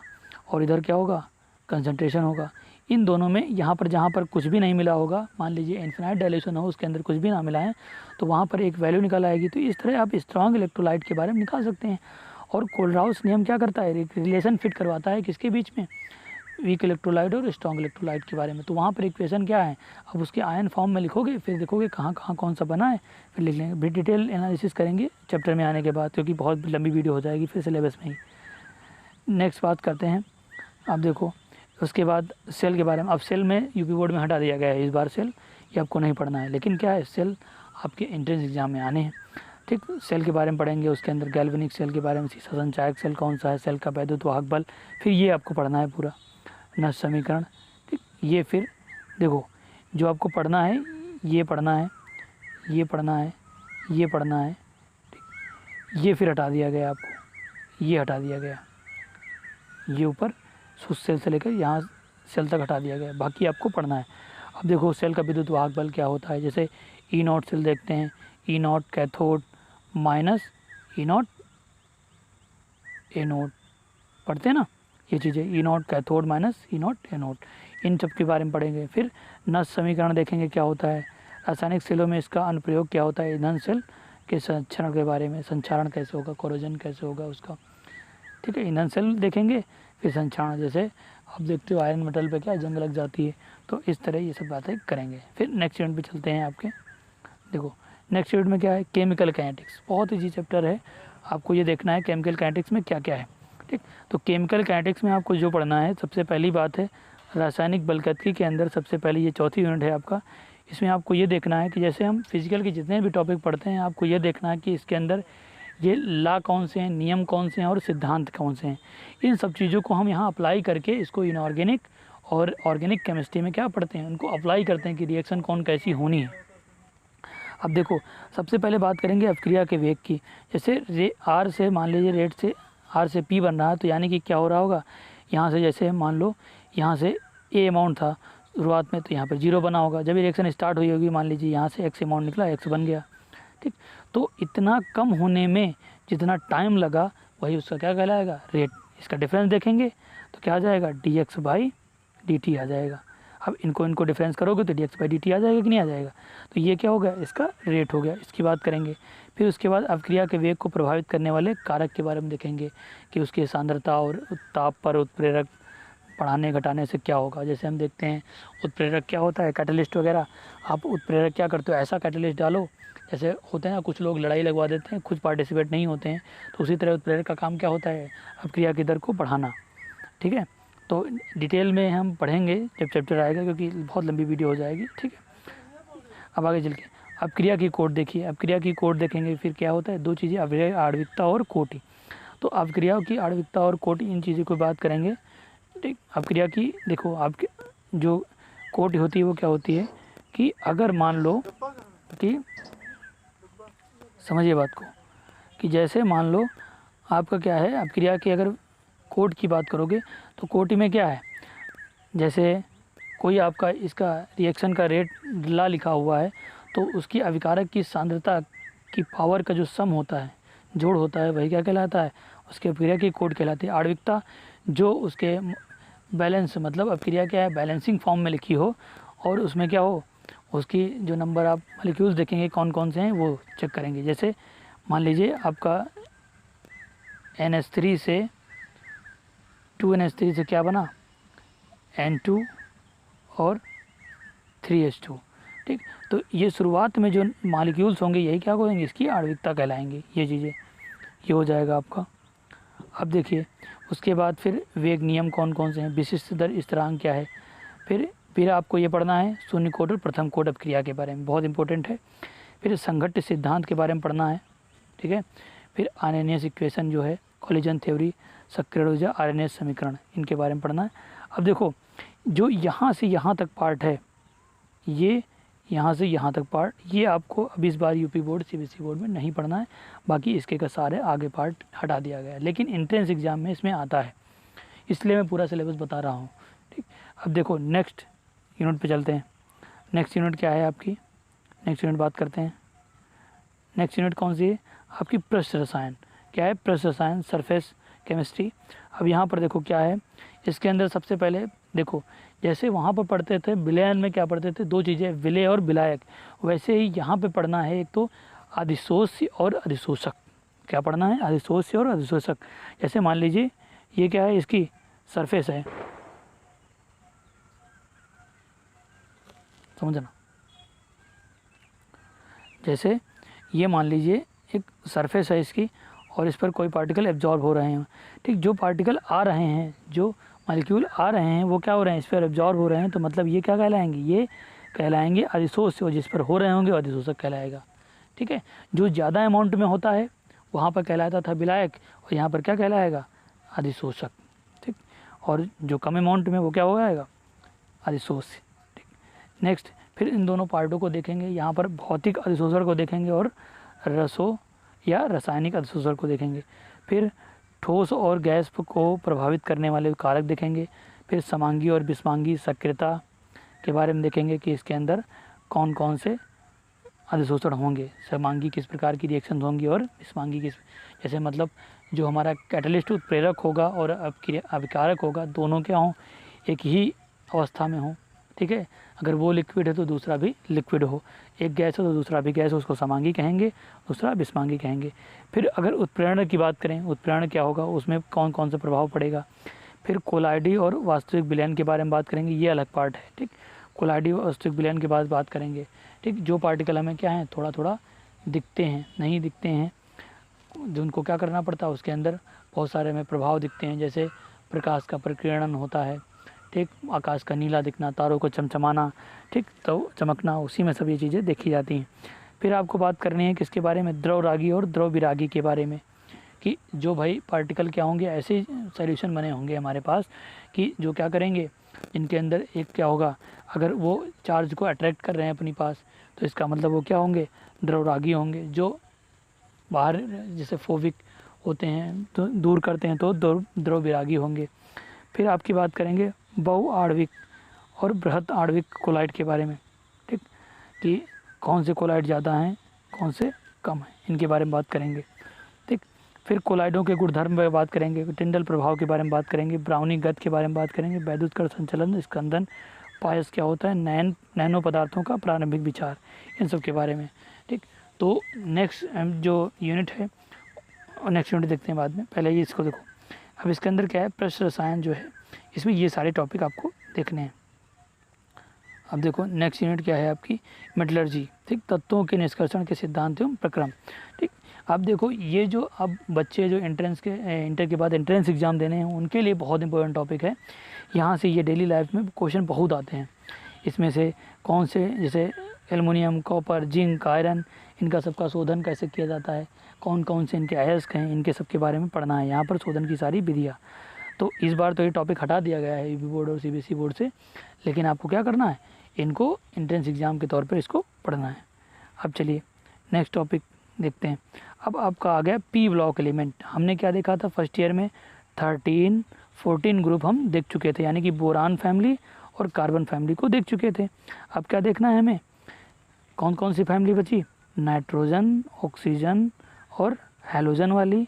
और इधर क्या होगा, कंसंट्रेशन होगा। इन दोनों में यहाँ पर जहाँ पर कुछ भी नहीं मिला होगा, मान लीजिए इन्फिनाइट डायल्यूशन हो, उसके अंदर कुछ भी ना मिला है, तो वहाँ पर एक वैल्यू निकल आएगी। तो इस तरह आप स्ट्रॉन्ग इलेक्ट्रोलाइट के बारे में निकाल सकते हैं। और कोलराउस नियम क्या करता है, रिलेशन फिट करवाता है किसके बीच में, वीक इलेक्ट्रोलाइट और स्ट्रॉन्ग इलेक्ट्रोलाइट के बारे में। तो वहाँ पर इक्वेशन क्या है, अब उसके आयन फॉर्म में लिखोगे, फिर देखोगे कहाँ कहाँ कौन सा बना है, फिर लिख लेंगे। फिर डिटेल एनालिसिस करेंगे चैप्टर में आने के बाद, क्योंकि बहुत लंबी वीडियो हो जाएगी फिर सिलेबस में ही। नेक्स्ट बात करते हैं, आप देखो उसके बाद सेल के बारे में। अब सेल में यूपी बोर्ड में हटा दिया गया है इस बार सेल, ये आपको नहीं पढ़ना है, लेकिन क्या है, सेल आपके एंट्रेंस एग्जाम में आने हैं, ठीक। सेल के बारे में पढ़ेंगे, उसके अंदर गैल्वेनिक सेल के बारे में, सीसा संचायक सेल कौन सा है, सेल का वैद्युत वाहक बल, फिर ये आपको पढ़ना है पूरा नष्ट समीकरण, ठीक। ये फिर देखो जो आपको पढ़ना है, ये पढ़ना है, ये पढ़ना है, ये पढ़ना है, ठीक। ये फिर हटा दिया गया आपको, ये हटा दिया गया, ये ऊपर शुद्ध सेल से लेकर यहाँ सेल तक हटा दिया गया, बाकी आपको पढ़ना है। अब देखो सेल का विद्युत वाहक बल क्या होता है, जैसे ई नॉट सेल देखते हैं, E nought cathode minus E nought anode, पढ़ते हैं ना ये चीज़ें, E nought cathode minus E nought anode, इन सब के बारे में पढ़ेंगे। फिर नष्ट समीकरण देखेंगे क्या होता है, रासायनिक सेलों में इसका अनुप्रयोग क्या होता है, ईंधन सेल के संरक्षण के बारे में, संचारण कैसे होगा, कोरोजन कैसे होगा उसका, ठीक है। ईंधन सेल देखेंगे, फिर संचारण, जैसे आप देखते हो आयरन मेटल पे क्या जंग लग जाती है, तो इस तरह ये सब बातें करेंगे। फिर नेक्स्ट यूनिट पे चलते हैं आपके, देखो नेक्स्ट यूनिट में क्या है, केमिकल काइनेटिक्स, बहुत ईजी चैप्टर है, आपको ये देखना है केमिकल काइनेटिक्स में क्या क्या है, ठीक। तो केमिकल काइनेटिक्स में आपको जो पढ़ना है, सबसे पहली बात है रासायनिक बलगतिकी के अंदर सबसे पहले ये चौथी यूनिट है आपका। इसमें आपको ये देखना है कि जैसे हम फिजिकल के जितने भी टॉपिक पढ़ते हैं, आपको ये देखना है कि इसके अंदर ये लॉ कौन से हैं, नियम कौन से हैं और सिद्धांत कौन से हैं। इन सब चीज़ों को हम यहाँ अप्लाई करके इसको इनऑर्गेनिक और ऑर्गेनिक केमिस्ट्री में क्या पढ़ते हैं, उनको अप्लाई करते हैं कि रिएक्शन कौन कैसी होनी है। अब देखो सबसे पहले बात करेंगे अभिक्रिया के वेग की। जैसे आर से मान लीजिए रेट से आर से पी बन रहा है, तो यानी कि क्या हो रहा होगा, यहाँ से जैसे मान लो यहाँ से ए अमाउंट था शुरुआत में, तो यहाँ पर 0 बना होगा। जब रिएक्शन स्टार्ट हुई होगी, मान लीजिए यहाँ से एक्स अमाउंट निकला, एक्स बन गया, ठीक। तो इतना कम होने में जितना टाइम लगा वही उसका क्या कहलाएगा, रेट। इसका डिफरेंस देखेंगे तो क्या आ जाएगा, dx/dt आ जाएगा। अब इनको डिफरेंस करोगे तो dx/dt आ जाएगा कि नहीं आ जाएगा, तो ये क्या हो गया, इसका रेट हो गया। इसकी बात करेंगे। फिर उसके बाद अभिक्रिया के वेग को प्रभावित करने वाले कारक के बारे में देखेंगे कि उसकी सांद्रता और ताप पर उत्प्रेरक बढ़ाने घटाने से क्या होगा। जैसे हम देखते हैं उत्प्रेरक क्या होता है, कैटलिस्ट वगैरह। आप उत्प्रेरक क्या करते हो, ऐसा कैटलिस्ट डालो, जैसे होते हैं ना कुछ लोग लड़ाई लगवा देते हैं, खुद पार्टिसिपेट नहीं होते हैं, तो उसी तरह उत्प्रेरक का काम क्या होता है, अभिक्रिया की दर को बढ़ाना, ठीक है। तो डिटेल में हम पढ़ेंगे जब चैप्टर आएगा, क्योंकि बहुत लंबी वीडियो हो जाएगी, ठीक है। अब आगे चल के अभिक्रिया की कोट देखिए, अभिक्रिया की कोट देखेंगे। फिर क्या होता है, दो चीज़ें, अभिक्रिया आणविकता और कोटि। तो अभिक्रियाओं की आणविकता और कोटि, इन चीज़ों की बात करेंगे, ठीक। अब क्रिया की देखो, आपके जो कोट होती है वो क्या होती है कि अगर मान लो कि, समझिए बात को, कि जैसे मान लो आपका क्या है, अब क्रिया की अगर कोट की बात करोगे तो कोट में क्या है, जैसे कोई आपका इसका रिएक्शन का रेट ला लिखा हुआ है तो उसकी अभिकारक की सांद्रता की पावर का जो सम होता है, जोड़ होता है, वही क्या कहलाता है, उसके क्रिया की कोट कहलाती है। आणविकता जो उसके बैलेंस, मतलब अब क्रिया क्या है, बैलेंसिंग फॉर्म में लिखी हो और उसमें क्या हो, उसकी जो नंबर आप मॉलिक्यूल्स देखेंगे कौन कौन से हैं वो चेक करेंगे। जैसे मान लीजिए आपका NH3 से 2NH3 से क्या बना, N2 और 3H2, ठीक। तो ये शुरुआत में जो मॉलिक्यूल्स होंगे यही क्या होंगे, इसकी आणविकता कहलाएंगे। ये चीज़ें ये हो जाएगा आपका। अब देखिए उसके बाद फिर वेग नियम कौन कौन से हैं, विशिष्ट दर स्थिरांक क्या है, फिर आपको ये पढ़ना है शून्य कोट और प्रथम कोट अपक्रिया के बारे में, बहुत इंपॉर्टेंट है। फिर संघट्ट सिद्धांत के बारे में पढ़ना है, ठीक है। फिर आरएनएस इक्वेशन जो है, कोलिजन थ्योरी, सक्रिय ऊर्जा, आरएनएस समीकरण, इनके बारे में पढ़ना है। अब देखो जो यहाँ से यहाँ तक पार्ट है, ये यहाँ से यहाँ तक पार्ट, ये आपको अभी इस बार यूपी बोर्ड सीबीएसई बोर्ड में नहीं पढ़ना है, बाकी इसके का सारे आगे पार्ट हटा दिया गया है, लेकिन एंट्रेंस एग्जाम में इसमें आता है, इसलिए मैं पूरा सिलेबस बता रहा हूँ, ठीक। अब देखो नेक्स्ट यूनिट पे चलते हैं। नेक्स्ट यूनिट क्या है आपकी, नेक्स्ट यूनिट बात करते हैं। नेक्स्ट यूनिट कौन सी है आपकी, पृष्ठ रसायन। क्या है, पृष्ठ रसायन, सरफेस केमिस्ट्री। अब यहाँ पर देखो क्या है, इसके अंदर सबसे पहले देखो, जैसे वहाँ पर पढ़ते थे विलयन में क्या पढ़ते थे, दो चीज़ें, विलय और विलायक, वैसे ही यहाँ पे पढ़ना है एक तो अधिशोष्य और अधिशोषक। क्या पढ़ना है, अधिशोष्य और अधिशोषक। जैसे मान लीजिए ये क्या है, इसकी सरफेस है, समझना। जैसे ये मान लीजिए एक सरफेस है इसकी और इस पर कोई पार्टिकल एब्जॉर्ब हो रहे हैं, ठीक। जो पार्टिकल आ रहे हैं, जो मॉलिक्यूल आ रहे हैं वो क्या हो रहे हैं, इस पर एब्जॉर्ब हो रहे हैं, तो मतलब ये क्या कहलाएंगे, ये कहलाएंगे अधिशोष्य, और जिस पर हो रहे होंगे अधिशोषक कहलाएगा, ठीक है। जो ज़्यादा अमाउंट में होता है वहाँ पर कहलाता था विलायक, और यहाँ पर क्या कहलाएगा, अधिशोषक, ठीक। और जो कम अमाउंट में वो क्या हो जाएगा, अधिशोष्य, ठीक। नेक्स्ट फिर इन दोनों पार्टों को देखेंगे, यहाँ पर भौतिक अधिशोषण को देखेंगे और रसो या रासायनिक अधिशोषण को देखेंगे। फिर ठोस और गैस को प्रभावित करने वाले कारक देखेंगे। फिर समांगी और विषमांगी सक्रियता के बारे में देखेंगे कि इसके अंदर कौन कौन से अधिशोषण होंगे, समांगी किस प्रकार की रिएक्शन होंगी और विषमांगी किस, जैसे मतलब जो हमारा कैटलिस्ट उत्प्रेरक होगा और अभिकारक होगा, दोनों क्या हों, एक ही अवस्था में हों, ठीक है। अगर वो लिक्विड है तो दूसरा भी लिक्विड हो, एक गैस है तो दूसरा भी गैस हो, उसको समांगी कहेंगे, दूसरा विषमांगी कहेंगे। फिर अगर उत्प्रेरण की बात करें, उत्प्रेरण क्या होगा, उसमें कौन कौन सा प्रभाव पड़ेगा। फिर कोलाइडी और वास्तविक विलयन के बारे में बात करेंगे, ये अलग पार्ट है, ठीक। कोलाइडी और वास्तविक विलयन के बाद बात करेंगे, ठीक। जो पार्टिकल हमें क्या है, थोड़ा थोड़ा दिखते हैं, नहीं दिखते हैं, जो उनको क्या करना पड़ता है, उसके अंदर बहुत सारे हमें प्रभाव दिखते हैं, जैसे प्रकाश का प्रकीर्णन होता है, ठीक, आकाश का नीला दिखना, तारों को चमचमाना, ठीक, तो चमकना, उसी में सब ये चीज़ें देखी जाती हैं। फिर आपको बात करनी है किसके बारे में, द्रव रागी और द्रव विरागी के बारे में, कि जो भाई पार्टिकल क्या होंगे, ऐसे सॉल्यूशन बने होंगे हमारे पास कि जो क्या करेंगे, इनके अंदर एक क्या होगा, अगर वो चार्ज को अट्रैक्ट कर रहे हैं अपनी पास, तो इसका मतलब वो क्या होंगे, द्रव रागी होंगे। जो बाहर जैसे फोबिक होते हैं तो दूर करते हैं तो द्रव विरागी होंगे। फिर आपकी बात करेंगे बहु आणविक और बृहत आणविक कोलाइड के बारे में, ठीक, कि कौन से कोलाइड ज़्यादा हैं, कौन से कम हैं, इनके बारे में बात करेंगे, ठीक। फिर कोलाइडों के गुणधर्म पर बात करेंगे, टिंडल प्रभाव के बारे में बात करेंगे, ब्राउनी गति के बारे में बात करेंगे, वैद्युतकरण संचलन, स्कंदन, पायस क्या होता है, नैनो पदार्थों का प्रारंभिक विचार, इन सब के बारे में, ठीक। तो नेक्स्ट जो यूनिट है, नेक्स्ट यूनिट देखते हैं बाद में, पहले ये इसको देखो। अब इसके अंदर क्या है, पृष्ठ रसायन जो है, इसमें ये सारे टॉपिक आपको देखने हैं। अब देखो नेक्स्ट यूनिट क्या है आपकी, मेटलर्जी, ठीक, तत्वों के निष्कर्षण के सिद्धांत एवं प्रक्रम, ठीक। अब देखो ये जो अब बच्चे जो इंटर के बाद एंट्रेंस एग्ज़ाम देने हैं उनके लिए बहुत इंपॉर्टेंट टॉपिक है। यहाँ से ये डेली लाइफ में क्वेश्चन बहुत आते हैं। इसमें से कौन से, जैसे एल्युमिनियम, कॉपर, जिंक, आयरन, इनका सबका शोधन कैसे किया जाता है, कौन कौन से इनके अयस्क हैं, इनके सब के बारे में पढ़ना है। यहाँ पर शोधन की सारी विधियाँ, तो इस बार तो ये टॉपिक हटा दिया गया है यूपी बोर्ड और सीबीएसई बोर्ड से, लेकिन आपको क्या करना है, इनको एंट्रेंस एग्ज़ाम के तौर पर इसको पढ़ना है। अब चलिए नेक्स्ट टॉपिक देखते हैं। अब आपका आ गया पी ब्लॉक एलिमेंट। हमने क्या देखा था फर्स्ट ईयर में, 13-14 ग्रुप हम देख चुके थे, यानी कि बोरान फैमिली और कार्बन फैमिली को देख चुके थे। अब क्या देखना है हमें, कौन कौन सी फैमिली बची, नाइट्रोजन, ऑक्सीजन और हैलोजन वाली।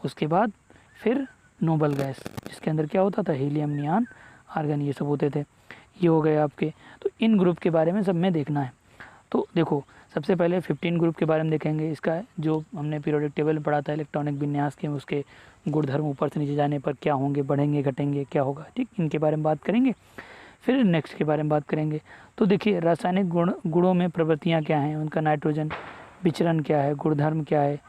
उसके बाद फिर नोबल गैस, जिसके अंदर क्या होता था, हीलियम, नियान, आर्गन, ये सब होते थे। ये हो गए आपके। तो इन ग्रुप के बारे में सब में देखना है। तो देखो सबसे पहले 15 ग्रुप के बारे में देखेंगे। इसका जो हमने पीरियोडिक टेबल में पढ़ा था इलेक्ट्रॉनिक विन्यास के, उसके गुणधर्म ऊपर से नीचे जाने पर क्या होंगे, बढ़ेंगे, घटेंगे, क्या होगा, ठीक, इनके बारे में बात करेंगे। फिर नेक्स्ट के बारे में बात करेंगे। तो देखिए रासायनिक गुणों में प्रवृत्तियाँ क्या हैं, उनका नाइट्रोजन विचरण क्या है, गुणधर्म क्या है,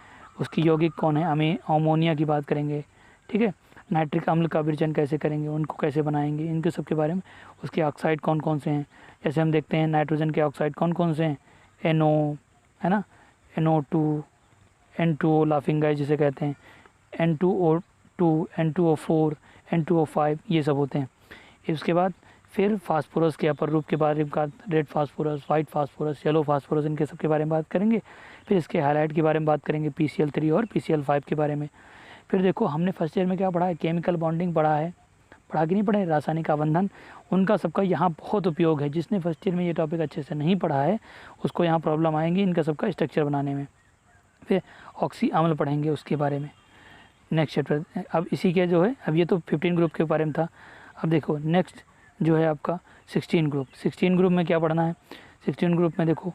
उसकी यौगिक कौन है, अमोनिया की बात करेंगे, ठीक है। नाइट्रिक अम्ल का विचरण कैसे करेंगे, उनको कैसे बनाएंगे, इनके सब के बारे में। उसके ऑक्साइड कौन कौन से हैं, जैसे हम देखते हैं नाइट्रोजन के ऑक्साइड कौन कौन से हैं, NO है ना, NO2, N2O लाफिंग गैस जिसे कहते हैं, N2O2, N2O4, N2O5, ये सब होते हैं। इसके बाद फिर फास्फोरस के अपर रूप के बारे में, red phosphorus, white phosphorus, yellow phosphorus, इनके सब के बारे में बात करेंगे। फिर इसके हाइलाइट के बारे में बात करेंगे, PCl3 और PCl5 के बारे में। फिर देखो हमने फर्स्ट ईयर में क्या पढ़ा है, केमिकल बॉन्डिंग पढ़ा है, पढ़ा कि नहीं पढ़े, रासायनिक आबंधन, उनका सबका यहाँ बहुत उपयोग है। जिसने फर्स्ट ईयर में ये टॉपिक अच्छे से नहीं पढ़ा है उसको यहाँ प्रॉब्लम आएंगी इनका सबका स्ट्रक्चर बनाने में। फिर ऑक्सी अम्ल पढ़ेंगे उसके बारे में नेक्स्ट चैप्टर। अब इसी के जो है, अब ये तो 15 ग्रुप के बारे में था। अब देखो नेक्स्ट जो है आपका 16 ग्रुप। 16 ग्रुप में क्या पढ़ना है, 16 ग्रुप में देखो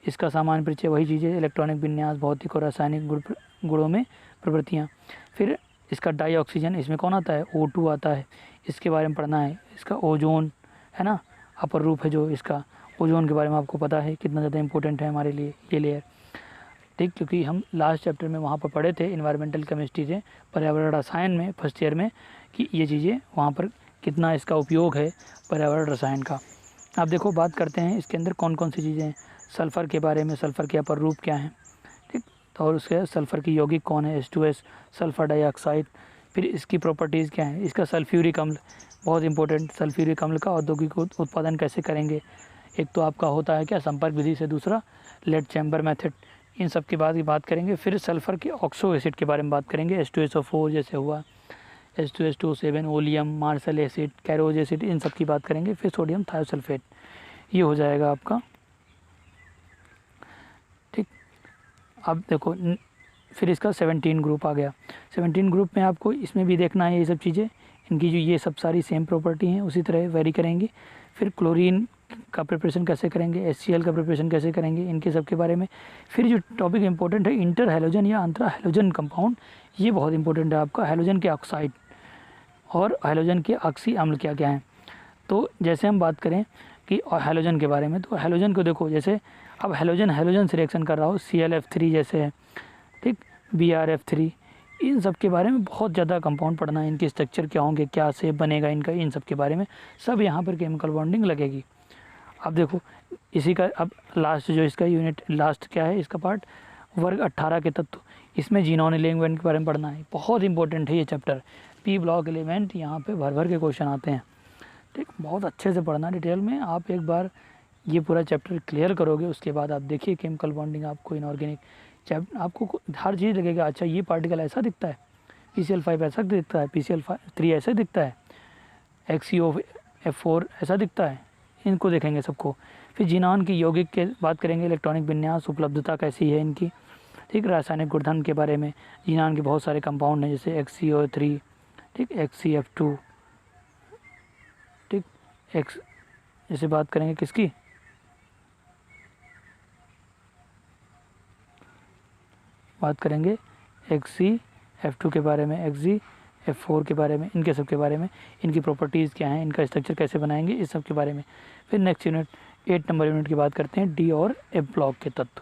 इसका सामान्य परिचय, वही चीज़ें, इलेक्ट्रॉनिक विन्यास, भौतिक और रासायनिक गुणों में प्रवृत्तियाँ। फिर इसका डाई ऑक्सीजन, इसमें कौन आता है, O2 आता है, इसके बारे में पढ़ना है। इसका ओजोन है ना, अपर रूप है जो इसका, ओजोन के बारे में आपको पता है कितना ज़्यादा इंपॉर्टेंट है हमारे लिए ये लेयर, ठीक, क्योंकि हम लास्ट चैप्टर में वहाँ पर पढ़े थे इन्वायरमेंटल केमिस्ट्री से, पर्यावरण रसायन में फर्स्ट ईयर में, कि ये चीज़ें वहाँ पर कितना इसका उपयोग है पर्यावरण रसायन का। अब देखो बात करते हैं इसके अंदर कौन कौन सी चीज़ें हैं। सल्फ़र के बारे में, सल्फ़र के अपर रूप क्या हैं, ठीक, तो और उसके सल्फ़र की यौगिक कौन है, H2S, सल्फ़र डाइऑक्साइड। फिर इसकी प्रॉपर्टीज़ क्या है, इसका सल्फ्यूरिक अम्ल, बहुत इंपॉर्टेंट, सल्फ्यूरिक अम्ल का औद्योगिक उत्पादन कैसे करेंगे। एक तो आपका होता है क्या, संपर्क विधि से, दूसरा लेड चैम्बर मेथड, इन सब के बाद की बात करेंगे। फिर सल्फ़र के ऑक्सो एसिड के बारे में बात करेंगे, H2SO4 जैसे हुआ, H2S27, oleum, Marshall acid, Caro's acid, इन सब की बात करेंगे। फिर सोडियम थायोसल्फेट, ये हो जाएगा आपका, ठीक। अब देखो फिर इसका 17 ग्रुप आ गया। 17 ग्रुप में आपको इसमें भी देखना है ये सब चीज़ें, इनकी जो ये सब सारी सेम प्रॉपर्टी हैं उसी तरह वेरी करेंगी। फिर क्लोरीन का प्रिपरेशन कैसे करेंगे, HCl का प्रिपरेशन कैसे करेंगे, इनके सब के बारे में। फिर जो टॉपिक इंपॉर्टेंट है इंटर हैलोजन या अंतरा हैलोजन कंपाउंड, ये बहुत इंपॉर्टेंट है आपका। हैलोजन के ऑक्साइड और हैलोजन के ऑक्सी अम्ल क्या क्या हैं। तो जैसे हम बात करें कि हैलोजन के बारे में, तो हैलोजन को देखो, जैसे अब हैलोजन से रिएक्शन कर रहा हो, ClF3 जैसे है, ठीक, BrF3, इन सब के बारे में बहुत ज़्यादा कंपाउंड पढ़ना है, इनके स्ट्रक्चर क्या होंगे, क्या से बनेगा इनका, इन सब के बारे में सब यहाँ पर केमिकल बॉन्डिंग लगेगी। अब देखो इसी का अब लास्ट जो इसका यूनिट लास्ट क्या है इसका पार्ट, वर्ग 18 के तत्व, इसमें जीनोन एलिमेंट के बारे में पढ़ना है। बहुत इंपॉर्टेंट है ये चैप्टर, पी ब्लॉक एलिमेंट यहाँ पे भर भर के क्वेश्चन आते हैं, ठीक, बहुत अच्छे से पढ़ना डिटेल में। आप एक बार ये पूरा चैप्टर क्लियर करोगे उसके बाद आप देखिए केमिकल बॉन्डिंग, आपको इनऑर्गेनिक आपको हर चीज़ लगेगा, अच्छा ये पार्टिकल ऐसा दिखता है, PCl5 ऐसा दिखता है, PCl3 ऐसा दिखता है, XCO4 ऐसा दिखता है, इनको देखेंगे सबको। फिर जीनॉन की यौगिक के बात करेंगे, इलेक्ट्रॉनिक विन्यास, उपलब्धता कैसी है इनकी, ठीक, रासायनिक गुणधर्म के बारे में। जीनॉन के बहुत सारे कंपाउंड हैं जैसे XCO3, ठीक, XCF2, ठीक, जैसे बात करेंगे किसकी, बात करेंगे XCF2 के बारे में, XCF4 के बारे में, इनके सब के बारे में, इनकी प्रॉपर्टीज़ क्या हैं, इनका स्ट्रक्चर कैसे बनाएंगे, इस सब के बारे में। फिर नेक्स्ट यूनिट 8 नंबर यूनिट की बात करते हैं, D और F ब्लॉक के तत्व,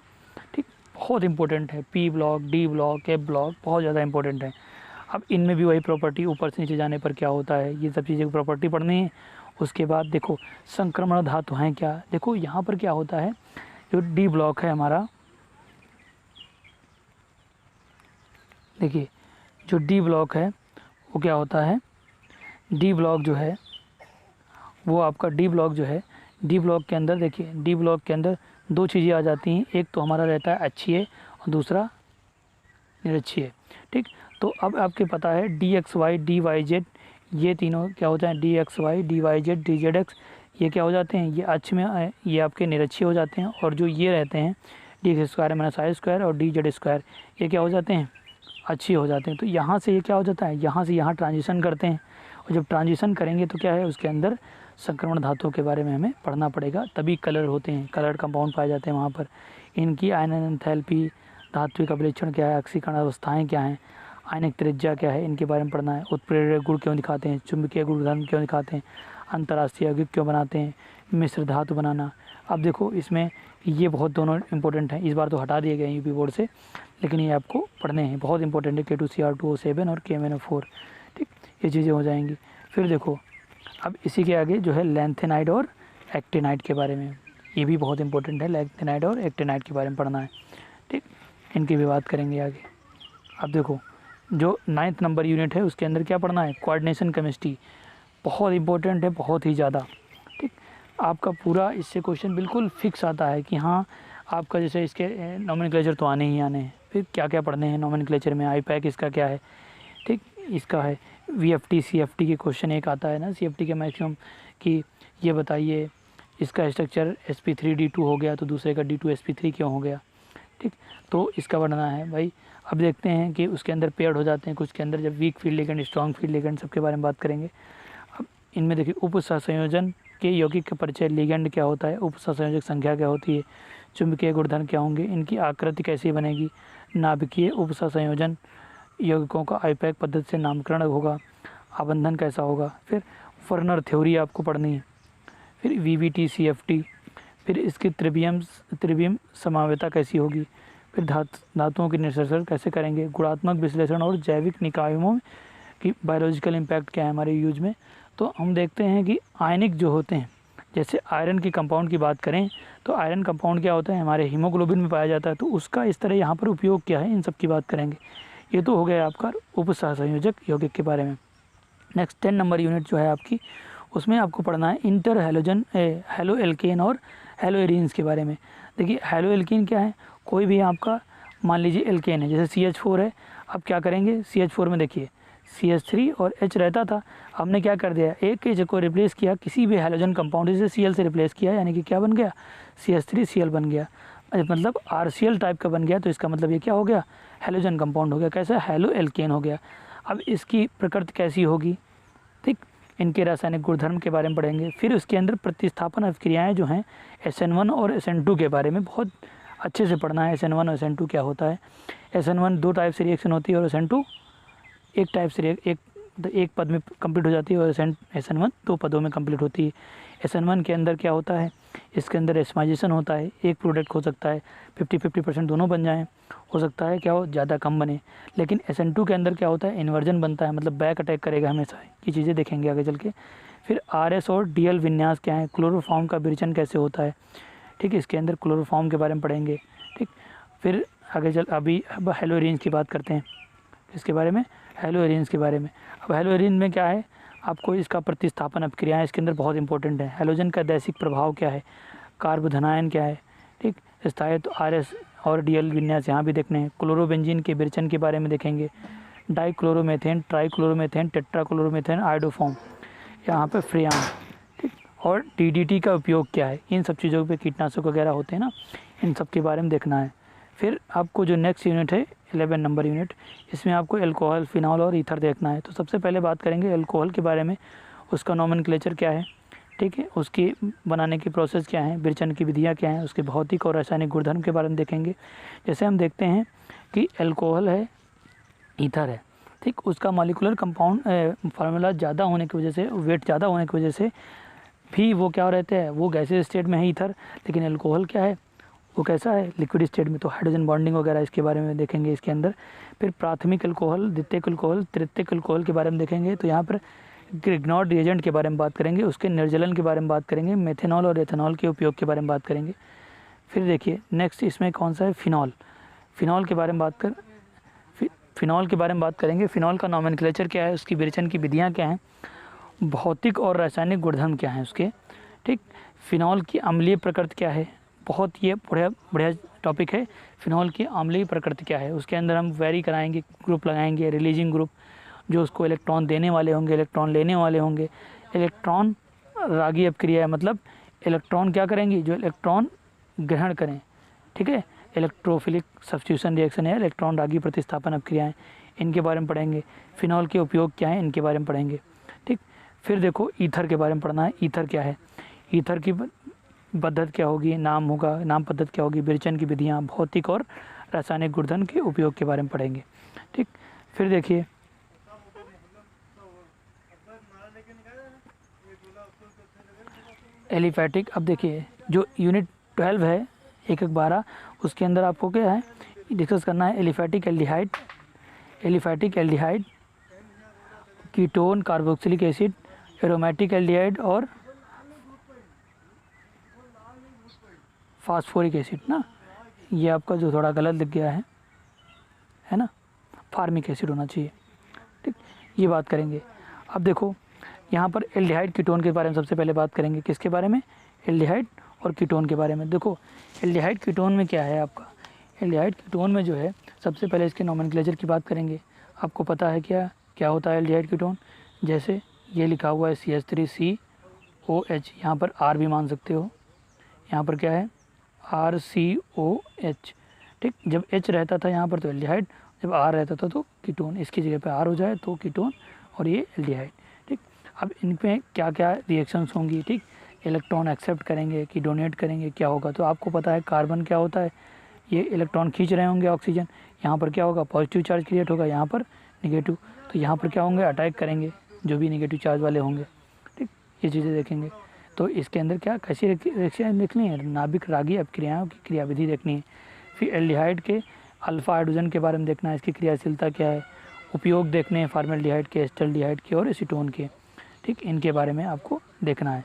ठीक, बहुत इंपॉर्टेंट है। P block, D block, F block बहुत ज़्यादा इंपॉर्टेंट है। अब इनमें भी वही प्रॉपर्टी, ऊपर से नीचे जाने पर क्या होता है, ये सब चीज़ें की प्रॉपर्टी पढ़नी है। उसके बाद देखो संक्रमण धातु हैं क्या, देखो यहाँ पर क्या होता है, जो D ब्लॉक है हमारा, देखिए जो D ब्लॉक है वो क्या होता है, डी ब्लॉक जो है वो आपका डी ब्लॉक जो है, डी ब्लॉक के अंदर देखिए, डी ब्लॉक के अंदर दो चीज़ें आ जाती हैं, एक तो हमारा रहता है अच्छी है और दूसरा निरक्षीय, ठीक। तो अब आपके पता है D X Y D Y Z ये तीनों क्या होते हैं, D X Y D Y Z D Z X, ये क्या हो जाते हैं, ये अक्ष में ये आपके निरक्षीय हो जाते हैं। और जो ये रहते हैं डी एक्स स्क्वायर माइनस आई स्क्वायर और डी जेड स्क्वायर, ये क्या हो जाते हैं, अच्छी हो जाते हैं। तो यहाँ से ये क्या हो जाता है, यहाँ से यहाँ ट्रांजिशन करते हैं, और जब ट्रांजिशन करेंगे तो क्या है, उसके अंदर संक्रमण धातुओं के बारे में हमें पढ़ना पड़ेगा, तभी कलर होते हैं, कलर कंपाउंड पाए जाते हैं वहाँ पर। इनकी आयनन एंथैल्पी, धात्विक अभिलक्षण क्या है, ऑक्सीकरण अवस्थाएँ क्या हैं, आयनिक त्रिज्या क्या है, इनके बारे में पढ़ना है। उत्प्रेरक गुण क्यों दिखाते हैं, चुंबकीय गुणधर्म क्यों दिखाते हैं, अंतर्राष्ट्रीय यौगिक क्यों बनाते हैं, मिश्र धातु बनाना। अब देखो इसमें ये बहुत दोनों इंपॉर्टेंट हैं, इस बार तो हटा दिए गए यूपी बोर्ड से, लेकिन ये आपको पढ़ने हैं, बहुत इंपॉर्टेंट है। K2Cr2O7 और KMnO4, ठीक, ये चीज़ें हो जाएंगी। फिर देखो अब इसी के आगे जो है लैंथेनाइड और एक्टिनाइड के बारे में, ये भी बहुत इंपॉर्टेंट है, लैंथेनाइड और एक्टिनाइड के बारे में पढ़ना है, ठीक, इनकी भी बात करेंगे आगे। अब देखो जो 9th नंबर यूनिट है उसके अंदर क्या पढ़ना है, कोऑर्डिनेशन केमिस्ट्री, बहुत इंपॉर्टेंट है, बहुत ही ज़्यादा, ठीक। आपका पूरा इससे क्वेश्चन बिल्कुल फिक्स आता है कि हाँ आपका जैसे इसके नोमेनक्लेचर तो आने ही आने हैं, फिर क्या क्या पढ़ने हैं नोमेनक्लेचर में, आईपैक इसका क्या है, ठीक, इसका है VFT CFT के क्वेश्चन एक आता है ना, CFT के मैक्सिमम, कि ये बताइए इसका स्ट्रक्चर sp3d2 हो गया तो दूसरे का d2sp3 क्यों हो गया, ठीक। तो इसका पढ़ना है भाई। अब देखते हैं कि उसके अंदर पेयर्ड हो जाते हैं, कुछ के अंदर जब weak field ligand, strong field ligand, सबके बारे में बात करेंगे। अब इनमें देखिए उप सहसंयोजन के यौगिक का परिचय, लिगेंड क्या होता है, उप सहसंयोजक संख्या क्या होती है, चुंबकीय गुणधर्म क्या होंगे, इनकी आकृति कैसी बनेगी, नाभिकीय उप सहसंयोजन यौगिकों का आईपैक पद्धति से नामकरण होगा, आबंधन कैसा होगा, फिर फर्नर थ्योरी आपको पढ़नी है, फिर VBT CFT, फिर इसकी त्रिवियम समावेता कैसी होगी, फिर धातुओं की निष्कर्षण कैसे करेंगे, गुणात्मक विश्लेषण और जैविक निकायों की बायोलॉजिकल इम्पैक्ट क्या है हमारे यूज में। तो हम देखते हैं कि आयनिक जो होते हैं, जैसे आयरन की कंपाउंड की बात करें तो आयरन कंपाउंड क्या होता है, हमारे हीमोग्लोबिन में पाया जाता है, तो उसका इस तरह यहाँ पर उपयोग क्या है, इन सब की बात करेंगे। ये तो हो गया आपका उप सहसंयोजक यौगिक के बारे में। नेक्स्ट 10 नंबर यूनिट जो है आपकी, उसमें आपको पढ़ना है इंटर हेलो एल्केन और हेलो एरीन्स के बारे में। देखिए हेलो एल्केन क्या है, कोई भी आपका मान लीजिए एल्केन है, जैसे CH4 है, अब क्या करेंगे CH4 में देखिए CH3 और H रहता था, हमने क्या कर दिया, एक H को रिप्लेस किया किसी भी हैलोजन कंपाउंड से Cl से रिप्लेस किया, यानी कि क्या बन गया, CH3Cl बन गया, मतलब RCl टाइप का बन गया। तो इसका मतलब ये क्या हो गया, हैलोजन कंपाउंड हो गया, कैसा, हेलो एल्केन हो गया। अब इसकी प्रकृति कैसी होगी, ठीक, इनके रासायनिक गुणधर्म के बारे में पढ़ेंगे। फिर उसके अंदर प्रतिस्थापन अभिक्रियाएँ जो हैं SN1 और SN2 के बारे में बहुत अच्छे से पढ़ना है। SN1 और SN2 क्या होता है, SN1 दो टाइप से रिएक्शन होती है और SN2 एक टाइप से एक पद में कंप्लीट हो जाती है और SN1 दो पदों में कंप्लीट होती है। SN1 के अंदर क्या होता है, इसके अंदर एस्माइजेशन होता है, एक प्रोडक्ट हो सकता है 50-50% दोनों बन जाएं, हो सकता है क्या हो ज़्यादा कम बने। लेकिन SN2 के अंदर क्या होता है, इन्वर्जन बनता है, मतलब बैक अटैक करेगा हमेशा, ये चीज़ें देखेंगे आगे चल के। फिर RS और DL विन्यास क्या है, क्लोरोफॉर्म का विरेचन कैसे होता है, ठीक, इसके अंदर क्लोरोफॉर्म के बारे में पढ़ेंगे, ठीक। फिर आगे चल अब हेलो एरीन्स की बात करते हैं, इसके बारे में, हेलो एरीन्स के बारे में। अब हेलो एरीन में क्या है, आपको इसका प्रतिस्थापन अभिक्रियाएँ इसके अंदर बहुत इंपॉर्टेंट है। हेलोजन का दैशिक प्रभाव क्या है, कार्बोधनायन क्या है, ठीक, स्थायित्व RS और DL विन्यास यहाँ भी देखने हैं। क्लोरोबेंजीन के विरेचन के बारे में देखेंगे, डाइक्लोरोमेथेन, ट्राइक्लोरोमेथेन, टेट्राक्लोरोमेथेन, आयोडोफॉर्म, यहाँ पे फ्रेयान, ठीक, और DDT का उपयोग क्या है, इन सब चीज़ों पे कीटनाशक वगैरह होते हैं ना, इन सब के बारे में देखना है। फिर आपको जो नेक्स्ट यूनिट है 11 नंबर यूनिट, इसमें आपको एल्कोहल, फिनॉल और ईथर देखना है। तो सबसे पहले बात करेंगे एल्कोहल के बारे में, उसका नोमेनक्लेचर क्या है, ठीक है, उसकी बनाने की प्रोसेस क्या है, विरेचन की विधियाँ क्या हैं, उसके भौतिक और रासायनिक गुणधर्म के बारे में देखेंगे। जैसे हम देखते हैं कि एल्कोहल है, ईथर है, ठीक, उसका मॉलिक्यूलर कंपाउंड फार्मूला ज़्यादा होने की वजह से, वेट ज़्यादा होने की वजह से भी वो क्या रहते हैं, वो गैसीय स्टेट में है ईथर। लेकिन एल्कोहल क्या है, वो कैसा है, लिक्विड स्टेट में, तो हाइड्रोजन बॉन्डिंग वगैरह इसके बारे में देखेंगे इसके अंदर। फिर प्राथमिक अल्कोहल, द्वितीयक अल्कोहल, तृतीयक अल्कोहल के बारे में देखेंगे। तो यहाँ पर ग्रिग्नॉर्ड रिएजेंट के बारे में बात करेंगे, उसके निर्जलन के बारे में बात करेंगे, मेथेनॉल और एथेनॉल के उपयोग के बारे में बात करेंगे। फिर देखिए नेक्स्ट इसमें कौन सा है, फिनॉल, फिनॉल के बारे में फिनॉल के बारे में बात करेंगे। फिनॉल का नोमेनक्लेचर क्या है, उसकी विरेचन की विधियाँ क्या हैं, भौतिक और रासायनिक गुणधर्म क्या हैं उसके, ठीक। फिनॉल की अम्लीय प्रकृति क्या है, बहुत ये बढ़िया बढ़िया टॉपिक है। फिनॉल की अम्लीय प्रकृति क्या है, उसके अंदर हम वेरी कराएंगे, ग्रुप लगाएंगे, रिलीजिंग ग्रुप जो उसको इलेक्ट्रॉन देने वाले होंगे, इलेक्ट्रॉन लेने वाले होंगे। इलेक्ट्रॉन रागी अपक्रिया है, मतलब इलेक्ट्रॉन क्या करेंगी, जो इलेक्ट्रॉन ग्रहण करें, ठीक है। इलेक्ट्रोफिलिक सब्स्टिट्यूशन रिएक्शन है, इलेक्ट्रॉन रागी प्रतिस्थापन अपक्रियाएं, इनके बारे में पढ़ेंगे। फिनॉल के उपयोग क्या है, इनके बारे में पढ़ेंगे, ठीक। फिर देखो ईथर के बारे में पढ़ना है। ईथर क्या है, ईथर की पद्धति क्या होगी, नाम होगा, नाम पद्धति क्या होगी, विरेचन की विधियाँ, भौतिक और रासायनिक गुणधर्म के उपयोग के बारे में पढ़ेंगे, ठीक। फिर देखिए एलिफैटिक, अब देखिए जो यूनिट 12 है 1-12 उसके अंदर आपको क्या है डिस्कस करना है, aliphatic aldehyde, aliphatic aldehyde, ketone, carboxylic acid, aromatic aldehyde और फास्फोरिक एसिड ना, ये आपका जो थोड़ा गलत लिख गया है ना, फार्मिक एसिड होना चाहिए, ठीक। ये बात करेंगे। अब देखो यहाँ पर एल्डिहाइड कीटोन के बारे में सबसे पहले बात करेंगे, किसके बारे में, एल्डिहाइड और कीटोन के बारे में। देखो एल्डिहाइड कीटोन में क्या है आपका, एल्डिहाइड कीटोन में जो है सबसे पहले इसके नोमेनक्लेचर की बात करेंगे। आपको पता है क्या क्या होता है एल्डिहाइड कीटोन, जैसे ये लिखा हुआ है CH3COH, यहाँ पर R भी मान सकते हो, यहाँ पर क्या है RCOH, ठीक। जब H रहता था यहाँ पर तो एल्डिहाइड, जब R रहता था तो कीटोन, इसकी जगह पे R हो जाए तो कीटोन और ये एल्डिहाइड, ठीक। अब इनमें क्या क्या रिएक्शंस होंगी, ठीक। इलेक्ट्रॉन एक्सेप्ट करेंगे कि डोनेट करेंगे, क्या होगा, तो आपको पता है कार्बन क्या होता है, ये इलेक्ट्रॉन खींच रहे होंगे ऑक्सीजन, यहाँ पर क्या होगा पॉजिटिव चार्ज क्रिएट होगा, यहाँ पर निगेटिव, तो यहाँ पर क्या होंगे अटैक करेंगे जो भी निगेटिव चार्ज वाले होंगे, ठीक। ये चीज़ें देखेंगे। तो इसके अंदर क्या कैसी रिएक्शन देखनी है, नाभिक रागी अपक्रियाओं की क्रियाविधि देखनी है। फिर एल्डिहाइड के अल्फा हाइड्रोजन के बारे में देखना है, इसकी क्रियाशीलता क्या है, उपयोग देखने हैं फार्मेल्डिहाइड के, एस्टल्डिहाइड के और एसीटोन के, ठीक। इनके बारे में आपको देखना है।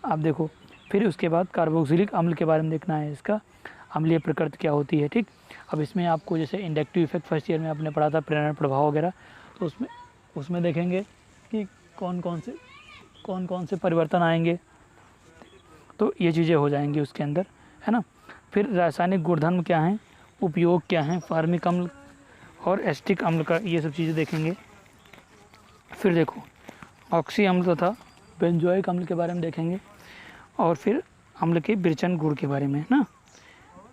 आप देखो फिर उसके बाद कार्बोक्सिलिक अम्ल के बारे में देखना है, इसका अम्लीय प्रकृति क्या होती है, ठीक। अब इसमें आपको जैसे इंडक्टिव इफेक्ट फर्स्ट ईयर में आपने पढ़ा था, प्रेरण प्रभाव वगैरह, तो उसमें देखेंगे कि कौन कौन से परिवर्तन आएंगे, तो ये चीज़ें हो जाएंगी उसके अंदर, है ना। फिर रासायनिक गुणधर्म क्या हैं, उपयोग क्या हैं, फार्मिक अम्ल और एस्टिक अम्ल का, ये सब चीज़ें देखेंगे। फिर देखो ऑक्सी अम्ल तथा बेंजोइक अम्ल के बारे में देखेंगे, और फिर अम्ल के विरेचन गुण के बारे में ना,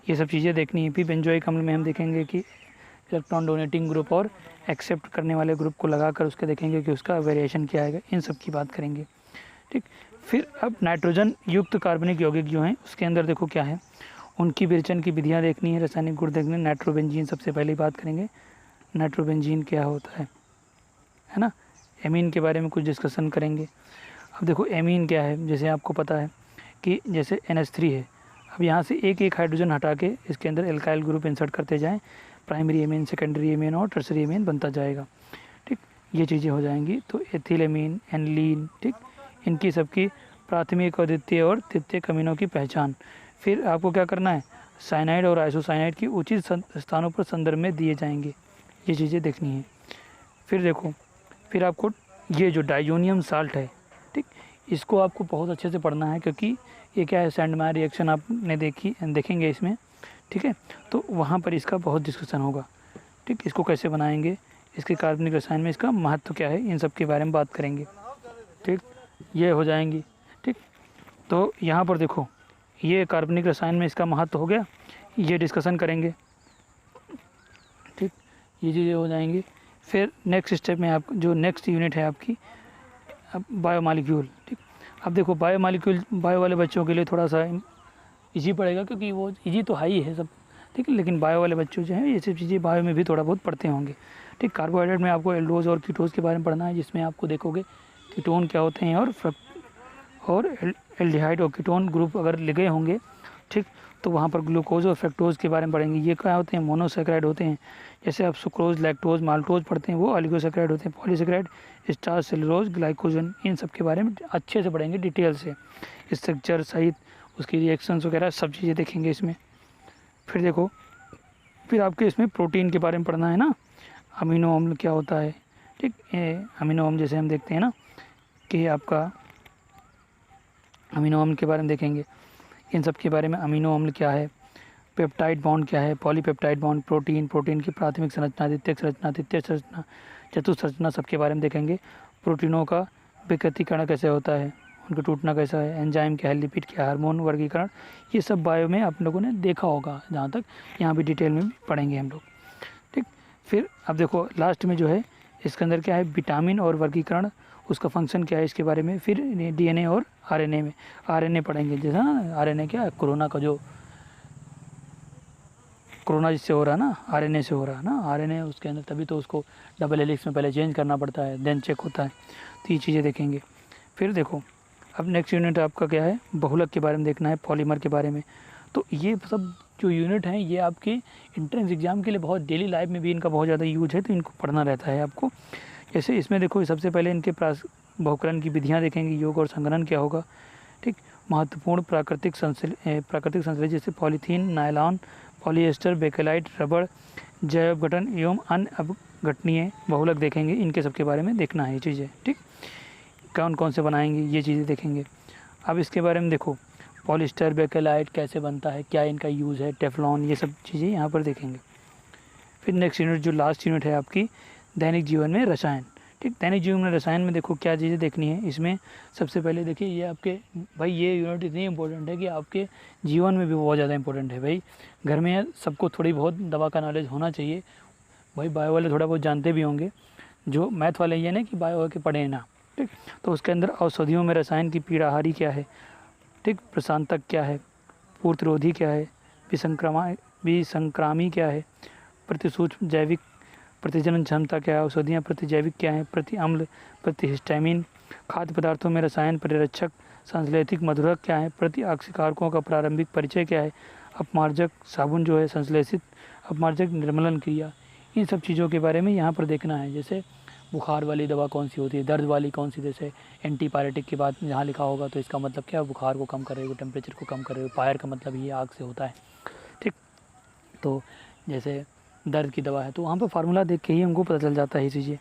ये सब चीज़ें देखनी है। फिर बेंजोइक अम्ल में हम देखेंगे कि इलेक्ट्रॉन डोनेटिंग ग्रुप और एक्सेप्ट करने वाले ग्रुप को लगाकर उसके देखेंगे कि उसका वेरिएशन क्या आएगा, इन सब की बात करेंगे, ठीक। फिर अब नाइट्रोजन युक्त कार्बनिक यौगिक जो हैं उसके अंदर देखो क्या है, उनकी विरेचन की विधियाँ देखनी है, रासायनिक गुण देखने, नाइट्रोबेंजीन सबसे पहले बात करेंगे, नाइट्रोबेंजीन क्या होता है ना। एमीन के बारे में कुछ डिस्कशन करेंगे। अब देखो एमीन क्या है, जैसे आपको पता है कि जैसे NH3 है, अब यहाँ से एक एक हाइड्रोजन हटा के इसके अंदर एल्काइल ग्रुप इंसर्ट करते जाएं, प्राइमरी एमीन, सेकेंडरी एमीन और टर्सरी एमीन बनता जाएगा, ठीक। ये चीज़ें हो जाएंगी। तो एथिल एमीन, एनलीन, ठीक, इनकी सबकी प्राथमिक और द्वितीय और तृतीयक अमीनों की पहचान। फिर आपको क्या करना है, साइनाइड और आइसोसाइनाइड की उचित स्थानों पर संदर्भ में दिए जाएंगे, ये चीज़ें देखनी है। फिर देखो फिर आपको ये जो डाइजोनियम साल्ट है, ठीक, इसको आपको बहुत अच्छे से पढ़ना है, क्योंकि ये क्या है सैंडमायर रिएक्शन आपने देखेंगे इसमें, ठीक है। तो वहाँ पर इसका बहुत डिस्कशन होगा, ठीक। इसको कैसे बनाएंगे, इसके कार्बनिक रसायन में इसका महत्व क्या है, इन सब के बारे में बात करेंगे, ठीक। ये हो जाएंगी, ठीक। तो यहाँ पर देखो ये कार्बनिक रसायन में इसका महत्व हो गया, ये डिस्कशन करेंगे, ठीक। ये चीज़ें हो जाएंगी। फिर नेक्स्ट स्टेप में आप जो नेक्स्ट यूनिट है आपकी बायोमॉलिक्यूल, ठीक। अब देखो बायोमॉलिक्यूल बायो वाले बच्चों के लिए थोड़ा सा इजी पड़ेगा, क्योंकि वो इजी तो हाई है सब, ठीक है, लेकिन बायो वाले बच्चों जो हैं ये सब चीज़ें बायो में भी थोड़ा बहुत पढ़ते होंगे, ठीक। कार्बोहाइड्रेट में आपको एल्डोज और कीटोज के बारे में पढ़ना है, जिसमें आपको देखोगे कीटोन क्या होते हैं और एल्डिहाइड और कीटोन ग्रुप अगर लिखे होंगे, ठीक, तो वहाँ पर ग्लूकोज और फ्रक्टोज के बारे में पढ़ेंगे। ये क्या होते हैं, मोनोसेक्राइड होते हैं, जैसे आप सुक्रोज, लैक्टोज, माल्टोज पढ़ते हैं, वो ऑलिगोसेक्राइड होते हैं, पॉलीसेक्राइड, स्टार्च, सेलुलोज, ग्लाइकोजन, इन सब के बारे में अच्छे से पढ़ेंगे डिटेल से, स्ट्रक्चर सहित उसकी रिएक्शंस वगैरह सब चीज़ें देखेंगे इसमें। फिर देखो फिर आपके इसमें प्रोटीन के बारे में पढ़ना है ना, अमीनो अम्ल क्या होता है, ठीक। अमीनो अम्ल जैसे हम देखते हैं ना, कि आपका अमीनो अम्ल के बारे में देखेंगे, इन सब के बारे में। अमीनो अम्ल क्या है, पेप्टाइड बॉन्ड क्या है, पॉलीपेप्टाइड बॉन्ड, प्रोटीन, प्रोटीन की प्राथमिक संरचना, द्वितीयक संरचना, चतुर्थ संरचना, सबके बारे में देखेंगे। प्रोटीनों का विकृतीकरण कैसे होता है, उनका टूटना कैसा है, एंजाइम क्या है, लिपिड क्या है, हार्मोन वर्गीकरण, ये सब बायो में आप लोगों ने देखा होगा जहाँ तक, यहाँ भी डिटेल में भी पढ़ेंगे हम लोग। ठीक, फिर अब देखो लास्ट में जो है इसके अंदर क्या है, विटामिन और वर्गीकरण, उसका फंक्शन क्या है इसके बारे में। फिर डीएनए और आरएनए में, आरएनए पढ़ेंगे, जैसा ना आरएनए क्या है, कोरोना का जो कोरोना जिससे हो रहा है ना, आरएनए से हो रहा है ना, आरएनए उसके अंदर, तभी तो उसको डबल हेलिक्स में पहले चेंज करना पड़ता है, देन चेक होता है। तो ये चीज़ें देखेंगे। फिर देखो अब नेक्स्ट यूनिट आपका क्या है, बहुलक के बारे में देखना है, पॉलीमर के बारे में। तो ये सब जो यूनिट हैं ये आपके एंट्रेंस एग्जाम के लिए बहुत, डेली लाइफ में भी इनका बहुत ज़्यादा यूज है, तो इनको पढ़ना रहता है आपको। जैसे इसमें देखो सबसे पहले इनके बहुकरण की विधियाँ देखेंगे, योग और संघनन क्या होगा। ठीक, महत्वपूर्ण प्राकृतिक संश्लेषण जैसे पॉलीथीन, नायलॉन, पॉलीएस्टर, बेकेलाइट, रबड़, जैव गठन एवं अन्य अपघटनीय बहुलक देखेंगे, इनके सबके बारे में देखना है ये चीज़ें। ठीक, कौन कौन से बनाएंगे ये चीज़ें देखेंगे। अब इसके बारे में देखो पॉलिस्टर, बेकेलाइट कैसे बनता है, क्या इनका यूज़ है, टेफ्लॉन, ये सब चीज़ें यहाँ पर देखेंगे। फिर नेक्स्ट यूनिट जो लास्ट यूनिट है आपकी, दैनिक जीवन में रसायन। ठीक, दैनिक जीवन में रसायन में देखो क्या चीज़ें देखनी है इसमें। सबसे पहले देखिए ये आपके भाई ये यूनिट इतनी इंपॉर्टेंट है कि आपके जीवन में भी बहुत ज़्यादा इंपॉर्टेंट है भाई। घर में सबको थोड़ी बहुत दवा का नॉलेज होना चाहिए भाई। बायो वाले थोड़ा बहुत जानते भी होंगे, जो मैथ वाले ये ना कि बायो के पढ़े ना। ठीक, तो उसके अंदर औषधियों में रसायन की पीड़ाहारी क्या है, ठीक, प्रशांतक क्या है, पूर्तिरोधी क्या है, विसंक्रामी क्या है, प्रतिसूक्ष्म जैविक प्रतिजनन क्षमता क्या है, औषधियाँ प्रतिजैविक क्या है, प्रति अम्ल, प्रतिहिस्टामिन, खाद्य पदार्थों में रसायन परिरक्षक, संश्लेषित मधुरक क्या है, प्रति ऑक्सीकारकों का प्रारंभिक परिचय क्या है, अपमार्जक साबुन जो है, संश्लेषित अपमार्जक निर्मलन क्रिया, इन सब चीज़ों के बारे में यहाँ पर देखना है। जैसे बुखार वाली दवा कौन सी होती है, दर्द वाली कौन सी, जैसे एंटीपायरेटिक के बाद जहाँ लिखा होगा तो इसका मतलब क्या है, बुखार को कम करेगा, टेम्परेचर को कम करेगा। पायर का मतलब ये आग से होता है। ठीक, तो जैसे दर्द की दवा है तो वहाँ पर फार्मूला देख के ही हमको पता चल जाता है ये चीज़ें।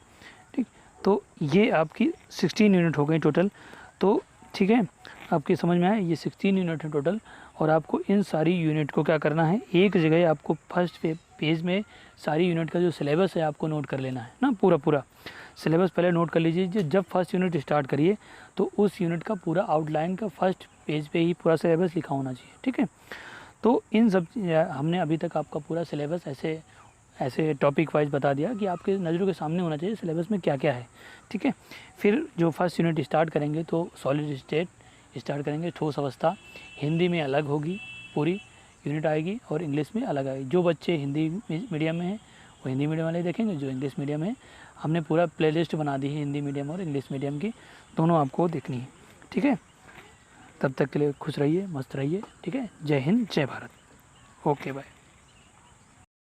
ठीक, तो ये आपकी 16 यूनिट हो गई टोटल। तो ठीक है, आपकी समझ में आया, ये 16 यूनिट है टोटल। और आपको इन सारी यूनिट को क्या करना है, एक जगह आपको फर्स्ट पेज में सारी यूनिट का जो सिलेबस है आपको नोट कर लेना है ना। पूरा सिलेबस पहले नोट कर लीजिए। जब फर्स्ट यूनिट स्टार्ट करिए तो उस यूनिट का पूरा आउटलाइन का फर्स्ट पेज पे ही पूरा सिलेबस लिखा होना चाहिए। ठीक है, तो इन सब हमने अभी तक आपका पूरा सिलेबस ऐसे टॉपिक वाइज बता दिया कि आपके नज़रों के सामने होना चाहिए सिलेबस में क्या क्या है। ठीक है, फिर जो फर्स्ट यूनिट स्टार्ट करेंगे तो सॉलिड स्टेट स्टार्ट करेंगे, ठोस अवस्था हिंदी में अलग होगी, पूरी यूनिट आएगी, और इंग्लिश में अलग आएगी। जो बच्चे हिंदी मीडियम में हैं वो हिंदी मीडियम वाले देखेंगे, जो इंग्लिश मीडियम में हमने पूरा प्लेलिस्ट बना दी है हिंदी मीडियम और इंग्लिश मीडियम की, दोनों आपको देखनी है। ठीक है, तब तक के लिए खुश रहिए, मस्त रहिए। ठीक है, जय हिंद, जय भारत। Okay, bye.